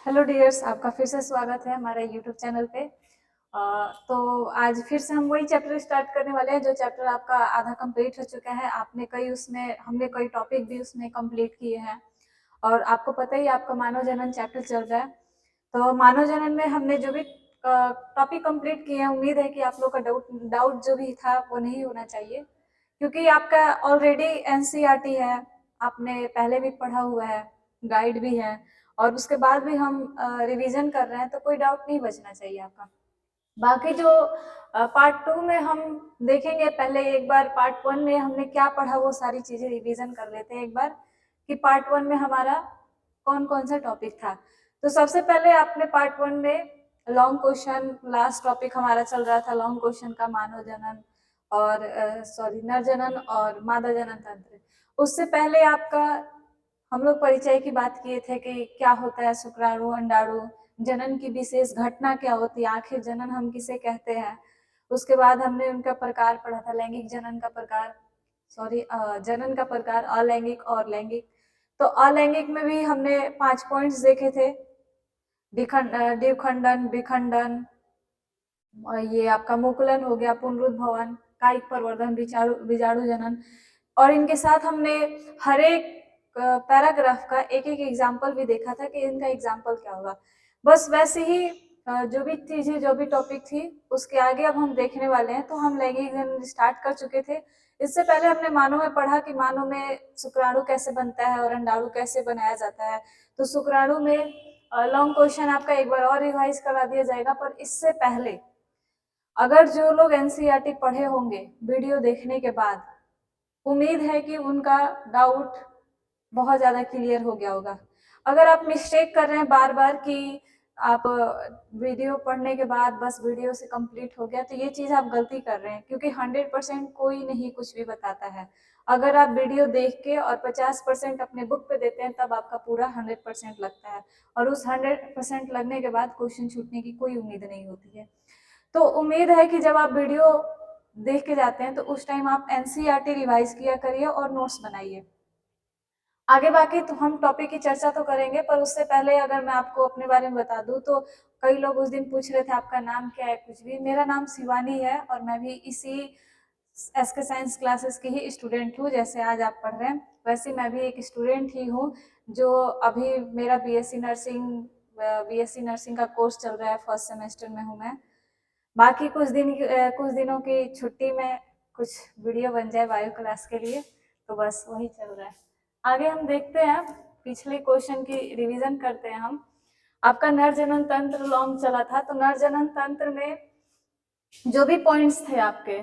Hello dears, आपका फिर से स्वागत है हमारे यूट्यूब चैनल पे। तो आज फिर से हम वही चैप्टर स्टार्ट करने वाले हैं जो चैप्टर आपका आधा कंप्लीट हो चुका है। हमने कई टॉपिक भी उसमें कंप्लीट किए हैं और आपको पता ही आपका मानव जनन चैप्टर चल रहा है। तो मानव जनन में हमने जो भी टॉपिक कंप्लीट किए हैं, उम्मीद है कि आप लोग का डाउट जो भी था वो नहीं होना चाहिए, क्योंकि आपका ऑलरेडी एनसीईआरटी है, आपने पहले भी पढ़ा हुआ है, गाइड भी है और उसके बाद भी हम रिवीजन कर रहे हैं, तो कोई डाउट नहीं बचना चाहिए आपका। बाकी जो पार्ट 2 में हम देखेंगे, पहले एक बार पार्ट 1 में हमने क्या पढ़ा वो सारी चीजें रिवीजन कर लेते हैं एक बार, कि पार्ट 1 में हमारा कौन कौन सा टॉपिक था। तो सबसे पहले आपने पार्ट 1 में लॉन्ग क्वेश्चन, लास्ट टॉपिक हमारा चल रहा था लॉन्ग क्वेश्चन का मानव जनन और नर जनन और मादा जनन तंत्र। उससे पहले आपका हम लोग परिचय की बात किए थे कि क्या होता है शुक्राणु, अंडाणु, जनन की विशेष घटना क्या होती है, आखिर जनन हम किसे कहते हैं। उसके बाद हमने उनका प्रकार पढ़ा था, लैंगिक जनन का प्रकार, जनन का प्रकार, अलैंगिक और लैंगिक। तो अलैंगिक में भी हमने 5 पॉइंट्स देखे थे, द्विखंडन, विखंडन, और ये आपका मुकुलन हो गया, पुनरुद्भवन, कायिक प्रवर्धन, बीजाणु जनन। और इनके साथ हमने हर एक पैराग्राफ का एक एक एग्जाम्पल भी देखा था कि इनका एग्जाम्पल क्या होगा। बस वैसे ही जो भी चीजें, जो भी टॉपिक थी उसके आगे अब हम देखने वाले हैं। तो हम लैंगिक जनन स्टार्ट कर चुके थे। इससे पहले हमने मानव में पढ़ा कि मानव में शुक्राणु कैसे बनता है और अंडाणु कैसे बनाया जाता है। तो शुक्राणु में लॉन्ग क्वेश्चन आपका एक बार और रिवाइज करा दिया जाएगा। पर इससे पहले अगर जो लोग एनसीईआरटी पढ़े होंगे वीडियो देखने के बाद, उम्मीद है कि उनका डाउट बहुत ज्यादा क्लियर हो गया होगा। अगर आप मिस्टेक कर रहे हैं बार बार कि आप वीडियो पढ़ने के बाद बस वीडियो से कंप्लीट हो गया, तो ये चीज आप गलती कर रहे हैं, क्योंकि 100% कोई नहीं कुछ भी बताता है। अगर आप वीडियो देख के और 50% अपने बुक पे देते हैं तब आपका पूरा 100% लगता है, और उस 100% लगने के बाद क्वेश्चन छूटने की कोई उम्मीद नहीं होती है। तो उम्मीद है कि जब आप वीडियो देख के जाते हैं तो उस टाइम आप एनसीईआरटी रिवाइज किया करिए और नोट्स बनाइए। आगे बाकी तो हम टॉपिक की चर्चा तो करेंगे, पर उससे पहले अगर मैं आपको अपने बारे में बता दूं, तो कई लोग उस दिन पूछ रहे थे आपका नाम क्या है, कुछ भी। मेरा नाम शिवानी है और मैं भी इसी एसके साइंस क्लासेस की ही स्टूडेंट हूँ। जैसे आज आप पढ़ रहे हैं वैसे मैं भी एक स्टूडेंट ही हूँ, जो अभी मेरा बीएससी नर्सिंग का कोर्स चल रहा है, फर्स्ट सेमेस्टर में हूँ मैं। बाकी कुछ दिनों की छुट्टी में कुछ वीडियो बन जाए बायो क्लास के लिए, तो बस वही चल रहा है। आगे हम देखते हैं, पिछले क्वेश्चन की रिवीजन करते हैं हम। आपका नर जनन तंत्र लॉन्ग चला था, तो नर जनन तंत्र में जो भी पॉइंट्स थे आपके,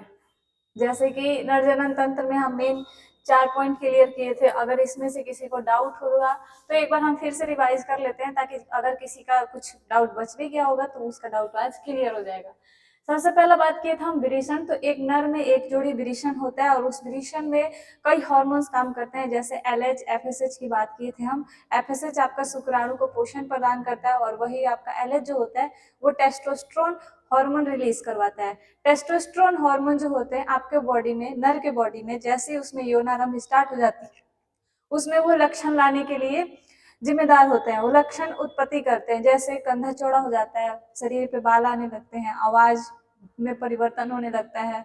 जैसे कि नर जनन तंत्र में हम मेन 4 पॉइंट क्लियर किए थे। अगर इसमें से किसी को डाउट होगा तो एक बार हम फिर से रिवाइज कर लेते हैं, ताकि अगर किसी का कुछ डाउट बच भी गया होगा तो उसका डाउट आज क्लियर हो जाएगा। सबसे पहला बात किए थे हम विरिशन। तो एक नर में एक जोड़ी विरिशन होता है और उस विरिशन में कई हार्मोन्स काम करते हैं, जैसे एलएच, एफएसएच की बात किए थे हम। एफएसएच आपका शुक्राणु को पोषण प्रदान करता है और वही आपका एलएच जो होता है वो टेस्टोस्टेरोन हार्मोन रिलीज करवाता है। टेस्टोस्टेरोन हार्मोन जो होते हैं आपके बॉडी में, नर के बॉडी में, जैसे उसमें यौनारंभ स्टार्ट हो जाती है, उसमें वो लक्षण लाने के लिए जिम्मेदार होते हैं। वो लक्षण उत्पत्ति करते हैं, जैसे कंधा चौड़ा हो जाता है, शरीर पे बाल आने लगते हैं, आवाज में परिवर्तन होने लगता है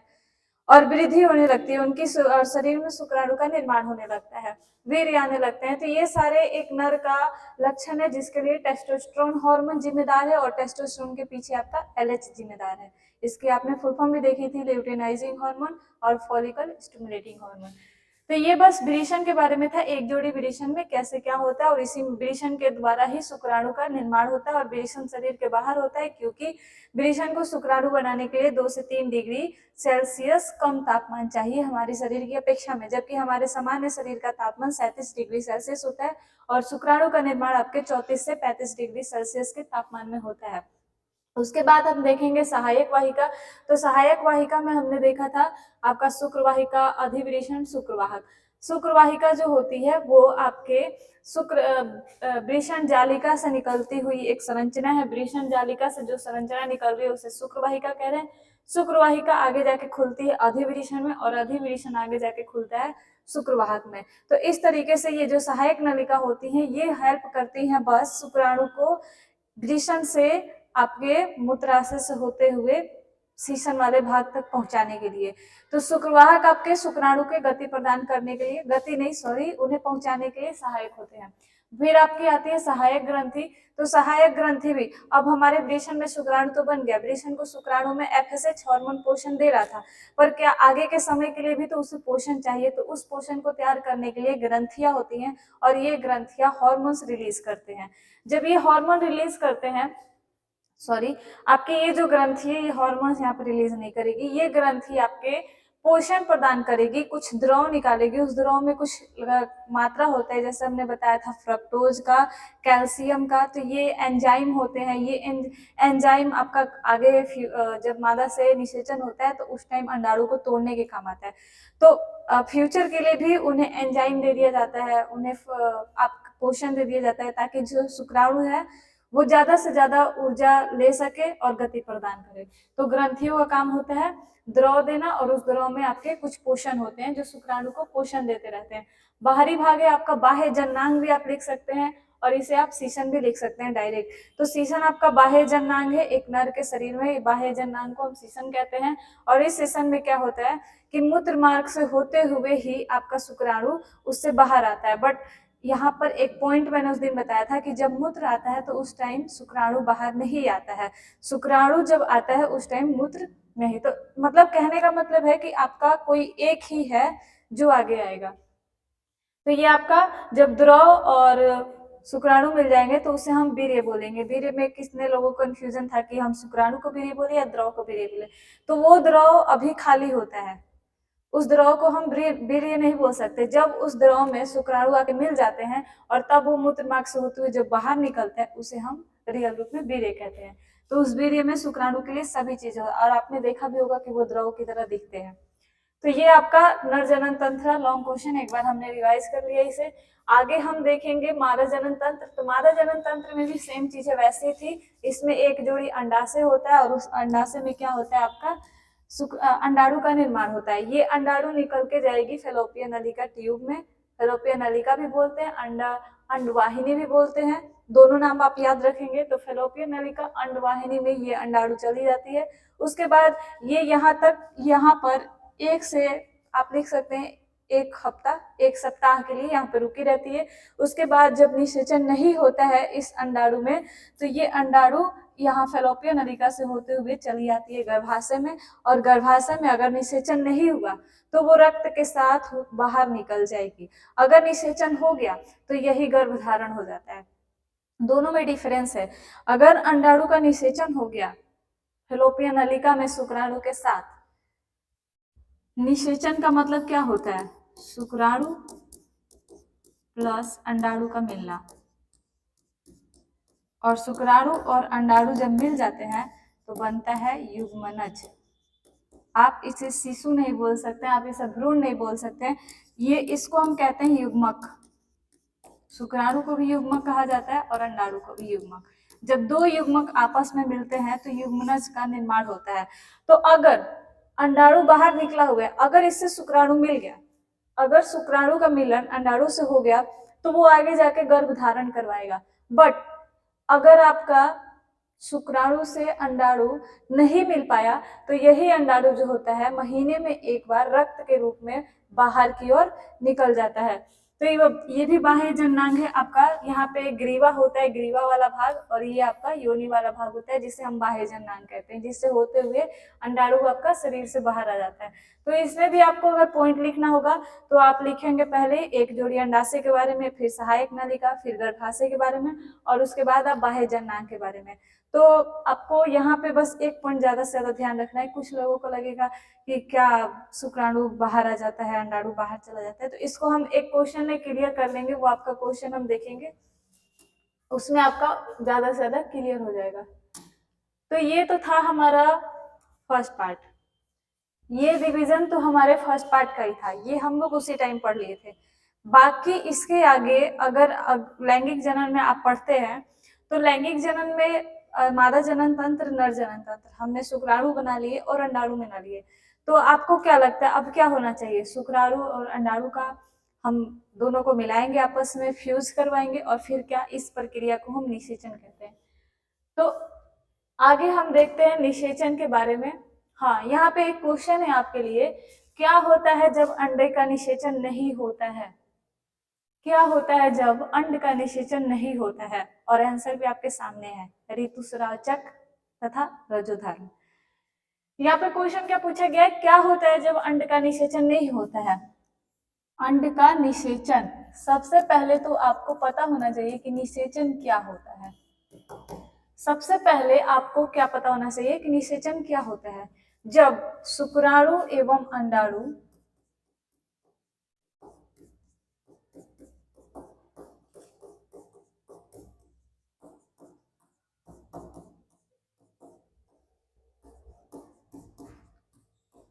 और वृद्धि होने लगती है उनकी, शरीर में शुक्राणु का निर्माण होने लगता है, वीर्य आने लगते हैं। तो ये सारे एक नर का लक्षण है, जिसके लिए टेस्टोस्टेरोन हार्मोन जिम्मेदार है और टेस्टोस्टेरोन के पीछे आपका एलएच जिम्मेदार है। इसकी आपने फुल फॉर्म भी देखी थी, ल्यूटेनाइजिंग हार्मोन और फॉलिकल स्टिमुलेटिंग हार्मोन। तो ये बस विरिशन के बारे में था, एक जोड़ी विरिशन में कैसे क्या होता है, और इसी विरिशन के द्वारा ही शुक्राणु का निर्माण होता है। और विरिशन शरीर के बाहर होता है, क्योंकि विरिशन को शुक्राणु बनाने के लिए 2 से 3 डिग्री सेल्सियस कम तापमान चाहिए हमारे शरीर की अपेक्षा में, जबकि हमारे सामान्य शरीर का तापमान 37 डिग्री सेल्सियस होता है और शुक्राणु का निर्माण आपके 34 से 35 डिग्री सेल्सियस के तापमान में होता है। उसके बाद हम देखेंगे सहायक वाहिका। तो सहायक वाहिका में हमने देखा था आपका शुक्र वाहिका, अधिवृषण, शुक्रवाहक। शुक्र वाहिका जो होती है वो आपके वृषण जालिका से निकलती हुई एक संरचना है। वृषण जालिका से जो संरचना निकल रही है उसे शुक्र वाहिका कह रहे हैं। शुक्र वाहिका आगे जाके खुलती है अधिवृषण में और अधिवृषण आगे जाके खुलता है शुक्रवाहक में। तो इस तरीके से ये जो सहायक नलिका होती हैं ये हेल्प करती हैं बस शुक्राणु को वृषण से आपके मूत्राशय से होते हुए शीशन वाले भाग तक पहुंचाने के लिए। तो शुक्रवाहक आपके शुक्राणु के गति प्रदान करने के लिए, गति नहीं सॉरी, उन्हें पहुंचाने के लिए सहायक होते हैं। फिर आपकी आती है सहायक ग्रंथि। तो सहायक ग्रंथि भी, अब हमारे वृषण में शुक्राणु तो बन गया, वृषण को शुक्राणु में एफएसएच हार्मोन पोषण दे रहा था, पर क्या आगे के समय के लिए भी तो उसे पोषण चाहिए, तो उस पोषण को तैयार करने के लिए ग्रंथियां होती हैं और ये ग्रंथियां हार्मोन्स रिलीज करते हैं। जब ये हार्मोन रिलीज करते हैं, सॉरी, आपके ये जो ग्रंथि है ये हार्मोन्स यहाँ पर रिलीज नहीं करेगी, ये ग्रंथि आपके पोषण प्रदान करेगी, कुछ द्रव निकालेगी, उस द्रव में कुछ मात्रा होता है, जैसे हमने बताया था फ्रक्टोज का, कैल्शियम का। तो ये एंजाइम होते हैं, ये एंजाइम आपका आगे जब मादा से निषेचन होता है तो उस टाइम अंडाणु को तोड़ने के काम आता है। तो फ्यूचर के लिए भी उन्हें एंजाइम दे दिया जाता है, उन्हें आप पोषण दे दिया जाता है ताकि जो शुक्राणु है वो ज्यादा से ज्यादा ऊर्जा ले सके और गति प्रदान करे। तो ग्रंथियों का काम होता है द्रव देना, और उस द्रव में आपके कुछ पोषण होते हैं जो शुक्राणु को पोषण देते रहते हैं। बाहरी भाग है आपका बाह्य जननांग भी आप लिख सकते हैं, और इसे आप शीशन भी लिख सकते हैं डायरेक्ट। तो शीशन आपका बाह्य जननांग है, एक नर के शरीर में बाह्य जननांग को हम शीशन कहते हैं। और इस शीशन में क्या होता है कि मूत्र मार्ग से होते हुए ही आपका शुक्राणु उससे बाहर आता है। बट यहाँ पर एक पॉइंट मैंने उस दिन बताया था कि जब मूत्र आता है तो उस टाइम शुक्राणु बाहर नहीं आता है, शुक्राणु जब आता है उस टाइम मूत्र नहीं। तो मतलब कहने का मतलब है कि आपका कोई एक ही है जो आगे आएगा। तो ये आपका जब द्रव और शुक्राणु मिल जाएंगे तो उसे हम वीर्य बोलेंगे। वीर्य में कितने लोगों को कंफ्यूजन था कि हम शुक्राणु को वीर्य बोले या द्रव को वीर्य बोले, तो वो द्रव अभी खाली होता है, उस द्रव को हम वीर्य नहीं बोल सकते। जब उस द्रव में शुक्राणु आके मिल जाते हैं और तब वो मूत्र मार्ग से होते हुए जब बाहर निकलते हैं उसे हम रियल रूप में वीर्य कहते हैं। तो उस वीर्य में शुक्राणु के लिए सभी चीजें, और आपने देखा भी होगा कि वो द्रव की तरह दिखते हैं। तो ये आपका नर जनन तंत्र लॉन्ग क्वेश्चन, एक बार हमने रिवाइज कर लिया इसे। आगे हम देखेंगे मादा जनन तंत्र। तो मादा जनन तंत्र में भी सेम चीजें वैसी थी, इसमें एक जोड़ी अंडाशय होता है और उस अंडाशय में क्या होता है आपका अंडाणु का निर्माण होता है। ये अंडाणु निकल के जाएगी फेलोपियन नलिका ट्यूब में, फेलोपियन नलिका भी बोलते हैं, अंडवाहिनी भी बोलते हैं, दोनों नाम आप याद रखेंगे। तो फेलोपियन नलिका अंडवाहिनी में ये अंडाणु चली जाती है। उसके बाद ये यहाँ तक, यहाँ पर एक से आप लिख सकते हैं एक हफ्ता, एक सप्ताह के लिए यहाँ पर रुकी रहती है। उसके बाद जब निषेचन नहीं होता है इस अंडाणु में, तो ये अंडाणु यहाँ फेलोपियन नलिका से होते हुए चली आती है गर्भाशय में, और गर्भाशय में अगर निषेचन नहीं हुआ तो वो रक्त के साथ बाहर निकल जाएगी। अगर निषेचन हो गया तो यही गर्भधारण हो जाता है। दोनों में डिफरेंस है। अगर अंडाणु का निषेचन हो गया फेलोपियन नलिका में शुक्राणु के साथ, निषेचन का मतलब क्या होता है, शुक्राणु प्लस अंडाणु का मिलना, और शुक्राणु और अंडाणु जब मिल जाते हैं तो बनता है युग्मनज। आप इसे शिशु नहीं बोल सकते, आप इसे भ्रूण नहीं बोल सकते, ये इसको हम कहते हैं युग्मक। शुक्राणु को भी युग्मक कहा जाता है और अंडाणु को भी युग्मक। जब दो युग्मक आपस में मिलते हैं तो युग्मनज का निर्माण होता है। तो अगर अंडाणु बाहर निकला हुआ है, अगर इससे शुक्राणु मिल गया, अगर शुक्राणु का मिलन अंडाणु से हो गया तो वो आगे जाके गर्भ धारण करवाएगा। बट अगर आपका शुक्राणु से अंडाणु नहीं मिल पाया तो यही अंडाणु जो होता है महीने में एक बार रक्त के रूप में बाहर की ओर निकल जाता है। तो ये भी बाह्य जननांग है आपका। यहाँ पे ग्रीवा होता है, ग्रीवा वाला भाग, और ये आपका योनि वाला भाग होता है जिसे हम बाह्य जननांग कहते हैं, जिससे होते हुए अंडाणु आपका शरीर से बाहर आ जाता है। तो इसमें भी आपको अगर पॉइंट लिखना होगा तो आप लिखेंगे पहले एक जोड़ी अंडाशय के बारे में, फिर सहायक नलिका, फिर गर्भाशय के बारे में, और उसके बाद आप बाह्य जननांग के बारे में। तो आपको यहाँ पे बस एक पॉइंट ज्यादा से ज्यादा ध्यान रखना है। कुछ लोगों को लगेगा कि क्या शुक्राणु बाहर आ जाता है, अंडाणु बाहर चला जाता है, तो इसको हम एक क्वेश्चन में क्लियर कर लेंगे। वो आपका क्वेश्चन हम देखेंगे, उसमें आपका ज्यादा से ज्यादा क्लियर हो जाएगा। तो ये तो था हमारा फर्स्ट पार्ट, ये रिवीजन तो हमारे फर्स्ट पार्ट का ही था, ये हम लोग उसी टाइम पढ़ लिए थे। बाकी इसके आगे अगर लैंगिक जनन में आप पढ़ते हैं तो लैंगिक जनन में मादा जनन तंत्र, नर जनन तंत्र, हमने शुक्राणु बना लिए और अंडाणु बना लिए। तो आपको क्या लगता है अब क्या होना चाहिए? शुक्राणु और अंडाणु का हम दोनों को मिलाएंगे, आपस में फ्यूज करवाएंगे और फिर क्या, इस प्रक्रिया को हम निषेचन कहते हैं। तो आगे हम देखते हैं निषेचन के बारे में। हाँ, यहाँ पे एक क्वेश्चन है आपके लिए, क्या होता है जब अंडे का निषेचन नहीं होता है? क्या होता है जब अंड का निषेचन नहीं होता है? और आंसर भी आपके सामने है, ऋतुस्रावचक तथा रजोधर्म। यहाँ पे क्वेश्चन क्या पूछा गया है, क्या होता है जब अंड का निषेचन नहीं होता है? अंड का निषेचन, सबसे पहले तो आपको पता होना चाहिए कि निषेचन क्या होता है। सबसे पहले आपको क्या पता होना चाहिए कि निषेचन क्या होता है? जब शुक्राणु एवं अंडाणु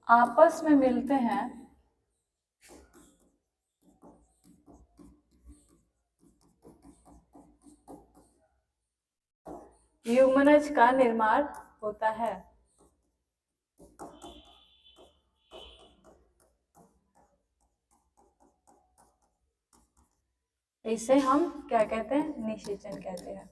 आपस में मिलते हैं युग्मनज का निर्माण होता है। इसे हम क्या कहते हैं? निषेचन कहते हैं।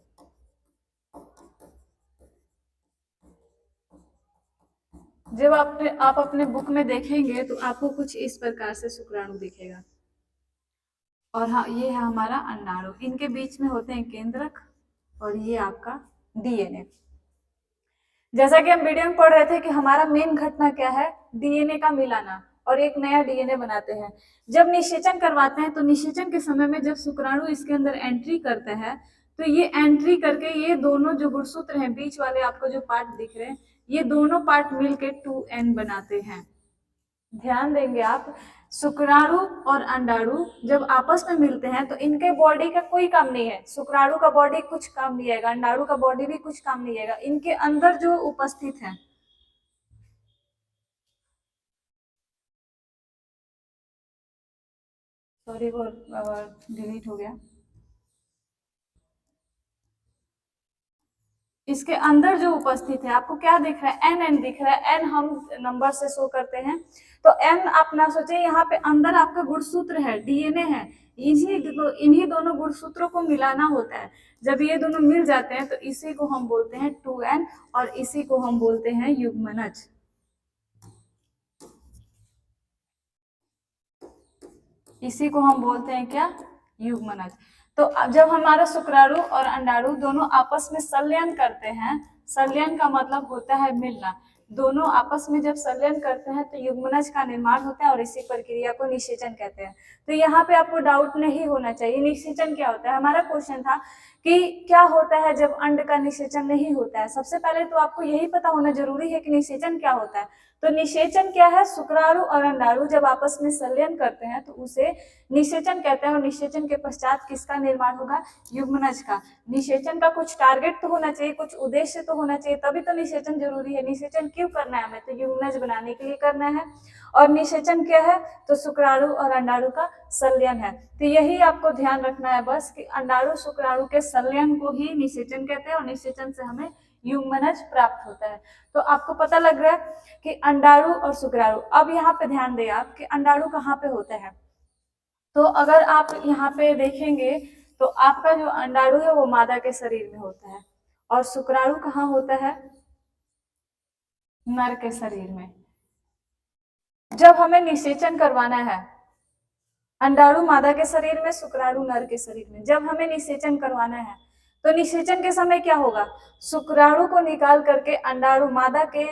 जब आप अपने बुक में देखेंगे तो आपको कुछ इस प्रकार से शुक्राणु दिखेगा, और हाँ, ये है हमारा अंडाणु, इनके बीच में होते हैं केंद्रक, और ये आपका डीएनए। जैसा कि हम वीडियो में पढ़ रहे थे कि हमारा मेन घटना क्या है, डीएनए का मिलाना, और एक नया डीएनए बनाते हैं। जब निषेचन करवाते हैं तो निषेचन के समय में जब शुक्राणु इसके अंदर एंट्री करता है तो ये एंट्री करके ये दोनों जो गुणसूत्र हैं, बीच वाले आपको जो पार्ट दिख रहे हैं, ये दोनों पार्ट मिलके 2n बनाते हैं। ध्यान देंगे आप, शुक्राणु और अंडाणु जब आपस में मिलते हैं तो इनके बॉडी का कोई काम नहीं है, शुक्राणु का बॉडी कुछ काम नहीं आएगा, अंडाणु का बॉडी भी कुछ काम नहीं आएगा, इनके अंदर जो उपस्थित है। सॉरी, वो डिलीट हो गया। इसके अंदर जो उपस्थित है, आपको क्या दिख रहा है? एन एन दिख रहा है, एन हम नंबर से शो करते हैं, तो एन आप ना सोचे, यहाँ पे अंदर आपका गुणसूत्र है, डीएनए है, इन्हीं दोनों गुणसूत्रों को मिलाना होता है। जब ये दोनों मिल जाते हैं तो इसी को हम बोलते हैं 2n, और इसी को हम बोलते हैं युग्मनज। इसी को हम बोलते हैं क्या? युग्मनज। तो जब हमारा शुक्राणु और अंडाणु दोनों आपस में संलयन करते हैं, संलयन का मतलब होता है मिलना, दोनों आपस में जब संलयन करते हैं तो युग्मनज का निर्माण होता है, और इसी प्रक्रिया को निषेचन कहते हैं। तो यहाँ पे आपको डाउट नहीं होना चाहिए, निषेचन क्या होता है। हमारा क्वेश्चन था कि क्या होता है जब अंड का निषेचन नहीं होता है। सबसे पहले तो आपको यही पता होना जरूरी है कि निषेचन क्या होता है। तो निषेचन क्या है? शुक्राणु और अंडाणु जब आपस में संलयन करते हैं तो उसे निषेचन कहते हैं, और निषेचन के पश्चात किसका निर्माण होगा? युग्मनज का। निषेचन का कुछ टारगेट तो होना चाहिए, कुछ उद्देश्य तो होना चाहिए, तभी तो निषेचन जरूरी है। निषेचन क्यों करना है हमें? तो युग्मनज बनाने के लिए करना है। और निषेचन क्या है? तो शुक्राणु और अंडाणु का संलयन है। तो यही आपको ध्यान रखना है बस, कि अंडाणु शुक्राणु के संलयन को ही निषेचन कहते हैं, और निषेचन से हमें युग्मनज प्राप्त होता है। तो आपको पता लग रहा है कि अंडाणु और शुक्राणु। अब यहाँ पे ध्यान दें आप कि अंडाणु कहाँ पे होता है। तो अगर आप यहाँ पे देखेंगे तो आपका जो अंडाणु है वो मादा के शरीर में होता है, और शुक्राणु कहाँ होता है? नर के शरीर में। जब हमें निषेचन करवाना है, अंडाणु मादा के शरीर में, शुक्राणु नर के शरीर में, जब हमें निषेचन करवाना है तो निषेचन के समय क्या होगा? शुक्राणु को निकाल करके अंडाणु मादा के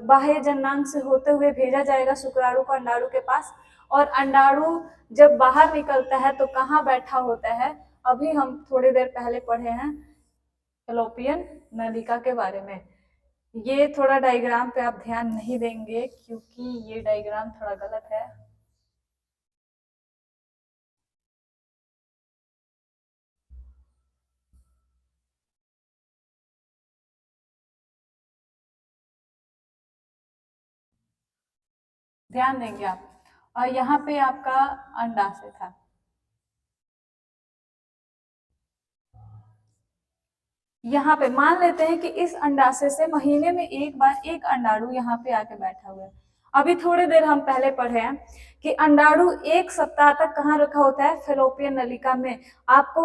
बाह्य जननांग से होते हुए भेजा जाएगा शुक्राणु को अंडाणु के पास, और अंडाणु जब बाहर निकलता है तो कहाँ बैठा होता है? अभी हम थोड़ी देर पहले पढ़े हैं फैलोपियन नलिका के बारे में। ये थोड़ा डायग्राम पे आप ध्यान नहीं देंगे क्योंकि ये डायग्राम थोड़ा गलत है। ध्यान देंगे आप। और यहाँ पे आपका अंडाशय था। यहाँ पे मान लेते हैं कि इस अंडाशय से महीने में एक बार एक अंडाणु यहाँ पे आके बैठा हुआ है। अभी थोड़ी देर हम पहले पढ़े हैं कि अंडाणु 1 सप्ताह तक कहाँ रखा होता है, फैलोपियन नलिका में। आपको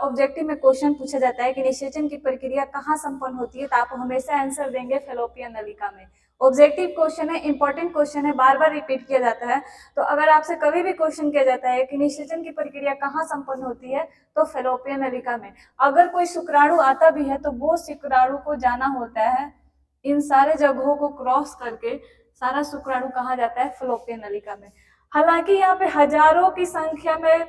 ऑब्जेक्टिव में क्वेश्चन पूछा जाता है कि निषेचन की प्रक्रिया कहाँ संपन्न होती है, तो आप हमेशा आंसर देंगे फैलोपियन नलिका में। ऑब्जेक्टिव क्वेश्चन है, इंपॉर्टेंट क्वेश्चन है, बार बार रिपीट किया जाता है। तो अगर आपसे कभी भी क्वेश्चन किया जाता है कि निषेचन की प्रक्रिया कहाँ संपन्न होती है, तो फैलोपियन नलिका में। अगर कोई शुक्राणु आता भी है तो वो शुक्राणु को जाना होता है इन सारे जगहों को क्रॉस करके, सारा शुक्राणु कहाँ जाता है, फैलोपियन नलिका में। हालांकि यहाँ पे हजारों की संख्या में,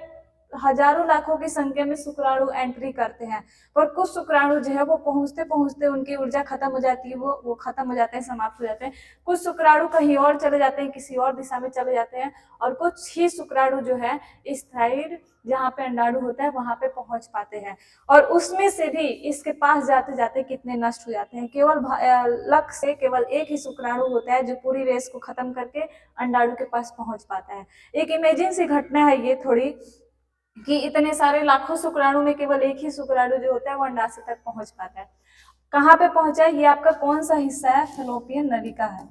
हजारों लाखों की संख्या में शुक्राणु एंट्री करते हैं, पर कुछ शुक्राणु जो है वो पहुंचते पहुंचते उनकी ऊर्जा खत्म हो जाती है, वो खत्म हो जाते हैं, समाप्त हो जाते हैं। कुछ शुक्राणु कहीं और चले जाते हैं, किसी और दिशा में चले जाते हैं, और कुछ ही शुक्राणु जो है स्थायी जहाँ पे अंडाणु होता है वहां पे पहुंच पाते हैं। और उसमें से भी इसके पास जाते जाते कितने नष्ट हो जाते हैं। केवल लक से केवल एक ही शुक्राणु होता है जो पूरी रेस को खत्म करके अंडाणु के पास पहुंच पाता है। एक इमेजिन सी घटना है ये थोड़ी, कि इतने सारे लाखों शुक्राणु में केवल एक ही शुक्राणु जो होता है वो अंडाशय तक पहुंच पाता है। कहाँ पे पहुंचा है, ये आपका कौन सा हिस्सा है, फैलोपियन नलिका है,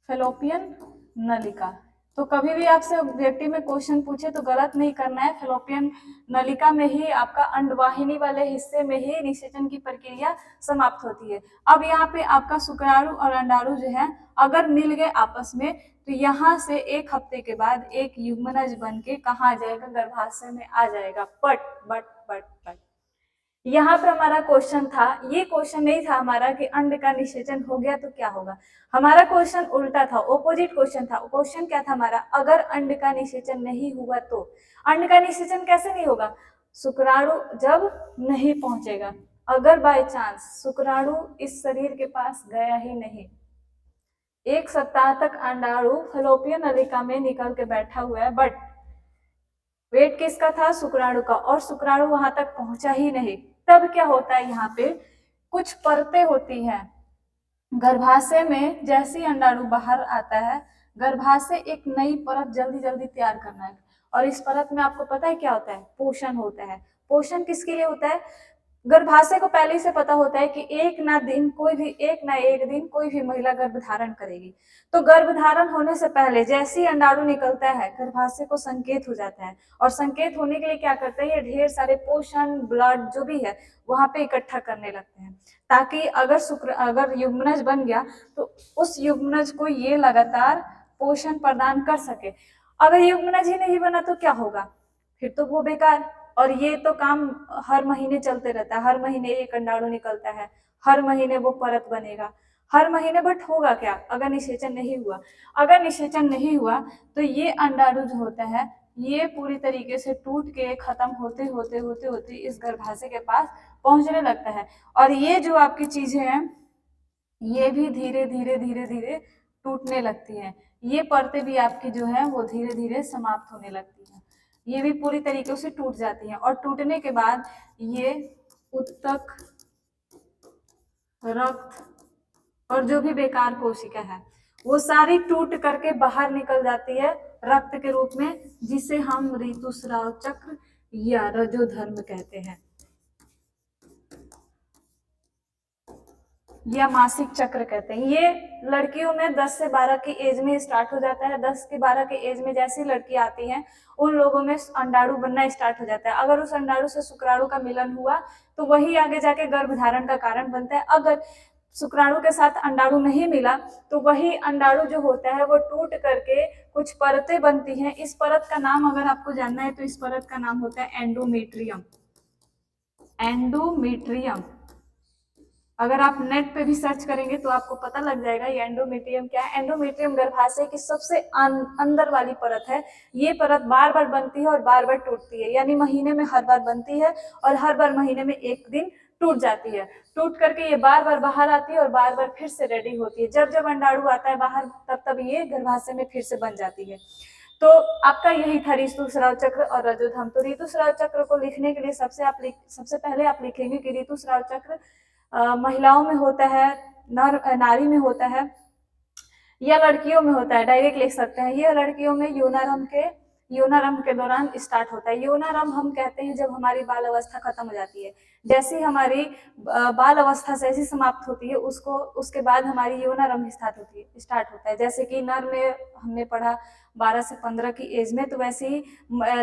फैलोपियन नलिका। तो कभी भी आपसे ऑब्जेक्टिव में क्वेश्चन पूछे तो गलत नहीं करना है, फैलोपियन नलिका में ही आपका अंडवाहिनी वाले हिस्से में ही निषेचन की प्रक्रिया समाप्त होती है। अब यहाँ पे आपका शुक्राणु और अंडाणु जो है अगर मिल गए आपस में, तो यहाँ से 1 हफ्ते के बाद एक युग्मनज बन के कहाँ आ जाएगा, गर्भाशय में आ जाएगा। बट यहाँ पे हमारा क्वेश्चन था, ये क्वेश्चन नहीं था हमारा कि अंड का निषेचन हो गया तो क्या होगा। हमारा क्वेश्चन उल्टा था, ऑपोजिट क्वेश्चन था। क्वेश्चन क्या था हमारा, अगर अंड का निषेचन नहीं हुआ तो। अंड का निषेचन कैसे नहीं होगा, शुक्राणु जब नहीं पहुंचेगा। अगर बाय चांस शुक्राणु इस शरीर के पास गया ही नहीं, 1 सप्ताह तक अंडाणु फैलोपियन नलिका में निकल के बैठा हुआ है, बट वेट किसका था, शुक्राणु का, और शुक्राणु वहां तक पहुंचा ही नहीं, तब क्या होता है, यहाँ पे कुछ परतें होती हैं गर्भाशय में। जैसे ही अंडाणु बाहर आता है, गर्भाशय एक नई परत जल्दी जल्दी तैयार करना है, और इस परत में आपको पता है क्या होता है, पोषण होता है। पोषण किसके लिए होता है, गर्भाशय को पहले से पता होता है कि एक ना एक दिन कोई भी महिला गर्भधारण करेगी। तो गर्भधारण होने से पहले जैसे ही अंडाणु निकलता है, गर्भाशय को संकेत हो जाता है, और संकेत होने के लिए क्या करते हैं, ये ढेर सारे पोषण, ब्लड जो भी है वहां पे इकट्ठा करने लगते हैं, ताकि अगर युग्मनज बन गया तो उस युग्मनज को ये लगातार पोषण प्रदान कर सके। अगर युग्मनज ही नहीं बना तो क्या होगा, फिर तो वो बेकार। और ये तो काम हर महीने चलते रहता है, हर महीने एक अंडाणु निकलता है, हर महीने वो परत बनेगा, हर महीने। बट होगा क्या, अगर निषेचन नहीं हुआ, अगर निषेचन नहीं हुआ तो ये अंडाणु जो होता है ये पूरी तरीके से टूट के खत्म होते होते होते होते इस गर्भाशय के पास पहुंचने लगता है। और ये जो आपकी चीजें हैं ये भी धीरे धीरे धीरे धीरे टूटने लगती हैं। ये परतें भी आपकी जो है वो धीरे धीरे समाप्त होने लगती हैं, ये भी पूरी तरीके से टूट जाती हैं। और टूटने के बाद ये उत्तक, रक्त और जो भी बेकार कोशिका है वो सारी टूट करके बाहर निकल जाती है रक्त के रूप में, जिसे हम ऋतुस्राव चक्र या रजोधर्म कहते हैं, या मासिक चक्र कहते हैं। ये लड़कियों में 10 से 12 की एज में स्टार्ट हो जाता है। 10 से 12 की एज में जैसी लड़की आती हैं उन लोगों में अंडाणु बनना स्टार्ट हो जाता है। अगर उस अंडाणु से शुक्राणु का मिलन हुआ तो वही आगे जाके गर्भधारण का कारण बनता है। अगर शुक्राणु के साथ अंडाणु नहीं मिला तो वही अंडाणु जो होता है वो टूट करके कुछ परतें बनती हैं। इस परत का नाम अगर आपको जानना है तो इस परत का नाम होता है एंडोमेट्रियम। एंडोमेट्रियम, अगर आप नेट पे भी सर्च करेंगे तो आपको पता लग जाएगा ये एंडोमेट्रियम क्या है। एंडोमेट्रियम गर्भाशय की सबसे अंदर वाली परत है। ये परत बार बार बनती है और बार बार टूटती है, यानी महीने में हर बार बनती है और हर बार महीने में एक दिन टूट जाती है। टूट करके ये बार बार बाहर आती है और बार बार फिर से रेडी होती है। जब जब अंडाणु आता है बाहर तब तब ये गर्भाशय में फिर से बन जाती है। तो आपका यही था ऋतुस्राव चक्र और रजोधर्म। तो ऋतुस्राव चक्र को लिखने के लिए सबसे पहले आप लिखेंगे कि ऋतुस्राव चक्र महिलाओं में होता है, नारी में होता है या लड़कियों में होता है, डायरेक्ट लिख सकते हैं। ये लड़कियों में यूनारंभ के यौनारंभ के दौरान स्टार्ट होता है। यौनारंभ हम कहते हैं जब हमारी बाल अवस्था खत्म हो जाती है, जैसे हमारी बाल अवस्था जैसी समाप्त होती है उसको उसके बाद हमारी यौनारंभ स्टार्ट होता है। जैसे कि नर में हमने पढ़ा 12 से 15 की एज में, तो वैसे ही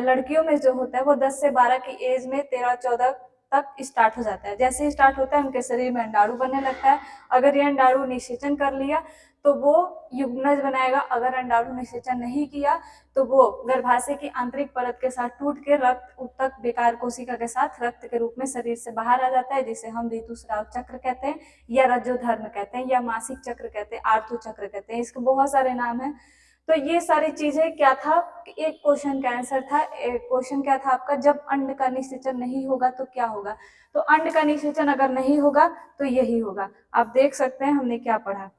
लड़कियों में जो होता है वो 10 से 12 की एज में 13-14 तक स्टार्ट हो जाता है। जैसे ही स्टार्ट होता है उनके शरीर में अंडाणु बनने लगता है। अगर ये अंडाणु निषेचन कर लिया तो वो युग्मनज बनाएगा, अगर अंडाणु निषेचन नहीं किया तो वो गर्भाशय की आंतरिक परत के साथ टूट के रक्त उत्तक बेकार कोशिका के साथ रक्त के रूप में शरीर से बाहर आ जाता है, जिसे हम ऋतुस्राव चक्र कहते हैं या रजोधर्म कहते हैं या मासिक चक्र कहते हैं, आर्थो चक्र कहते हैं। इसके बहुत सारे नाम हैं। तो ये सारी चीजें क्या था, एक क्वेश्चन का आंसर था। एक क्वेश्चन क्या था आपका, जब अंड का निषेचन नहीं होगा तो क्या होगा। तो अंड का निषेचन अगर नहीं होगा तो यही होगा। आप देख सकते हैं हमने क्या पढ़ा।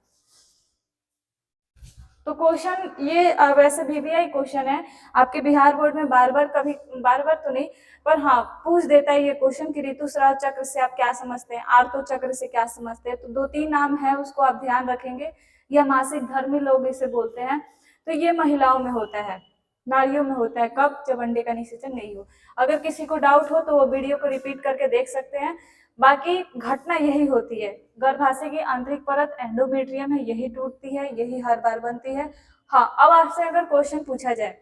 तो क्वेश्चन ये वैसे VVI क्वेश्चन है आपके बिहार बोर्ड में बार बार तो नहीं, पर हाँ पूछ देता है ये क्वेश्चन कि ऋतुस्राव चक्र से आप क्या समझते हैं, आर्थो चक्र से क्या समझते हैं। तो 2-3 नाम है उसको आप ध्यान रखेंगे। या मासिक धर्मी लोग इसे बोलते हैं। तो ये महिलाओं में होता है, नारियों में होता है। कब, जब अंडे का निषेचन नहीं हो। अगर किसी को डाउट हो तो वो वीडियो को रिपीट करके देख सकते हैं। बाकी घटना यही होती है, गर्भाशय की आंतरिक परत एंडोमेट्रियम है, यही टूटती है, यही हर बार बनती है। हाँ, अब आपसे अगर क्वेश्चन पूछा जाए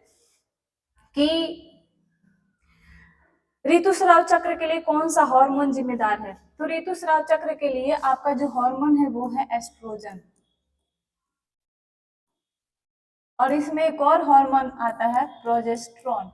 कि ऋतुस्राव चक्र के लिए कौन सा हार्मोन जिम्मेदार है, तो ऋतुस्राव चक्र के लिए आपका जो हार्मोन है वो है एस्ट्रोजन। और इसमें एक और हार्मोन आता है प्रोजेस्टेरोन।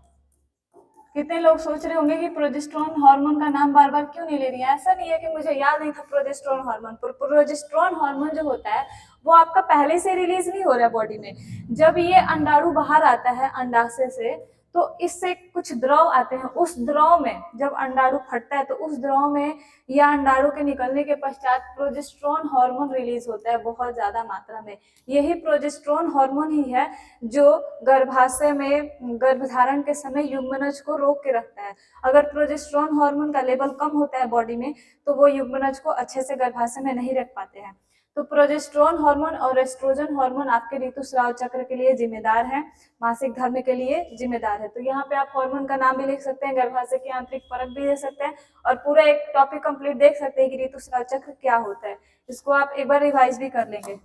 कितने लोग सोच रहे होंगे कि प्रोजेस्टेरोन हार्मोन का नाम बार बार क्यों नहीं ले रही है। ऐसा नहीं है कि मुझे याद नहीं था प्रोजेस्टेरोन हार्मोन। प्रोजेस्टेरोन हार्मोन जो होता है वो आपका पहले से रिलीज नहीं हो रहा है बॉडी में। जब ये अंडाणु बाहर आता है अंडाशय से, तो इससे कुछ द्रव आते हैं। उस द्रव में जब अंडाणु फटता है तो उस द्रव में या अंडाणु के निकलने के पश्चात प्रोजेस्टेरोन हार्मोन रिलीज होता है बहुत ज्यादा मात्रा में। यही प्रोजेस्टेरोन हार्मोन ही है जो गर्भाशय में गर्भधारण के समय युग्मनज को रोक के रखता है। अगर प्रोजेस्टेरोन हार्मोन का लेवल कम होता है बॉडी में तो वो युग्मनज को अच्छे से गर्भाशय में नहीं रख पाते हैं। तो प्रोजेस्टेरोन हार्मोन और एस्ट्रोजन हार्मोन आपके ऋतुस्राव चक्र के लिए जिम्मेदार है, मासिक धर्म के लिए जिम्मेदार है। तो यहाँ पे आप हार्मोन का नाम भी लिख सकते हैं, गर्भाशय की आंतरिक परत भी दे सकते हैं और पूरा एक टॉपिक कंप्लीट देख सकते हैं कि ऋतुस्राव चक्र क्या होता है। इसको आप एक बार रिवाइज भी कर लेंगे।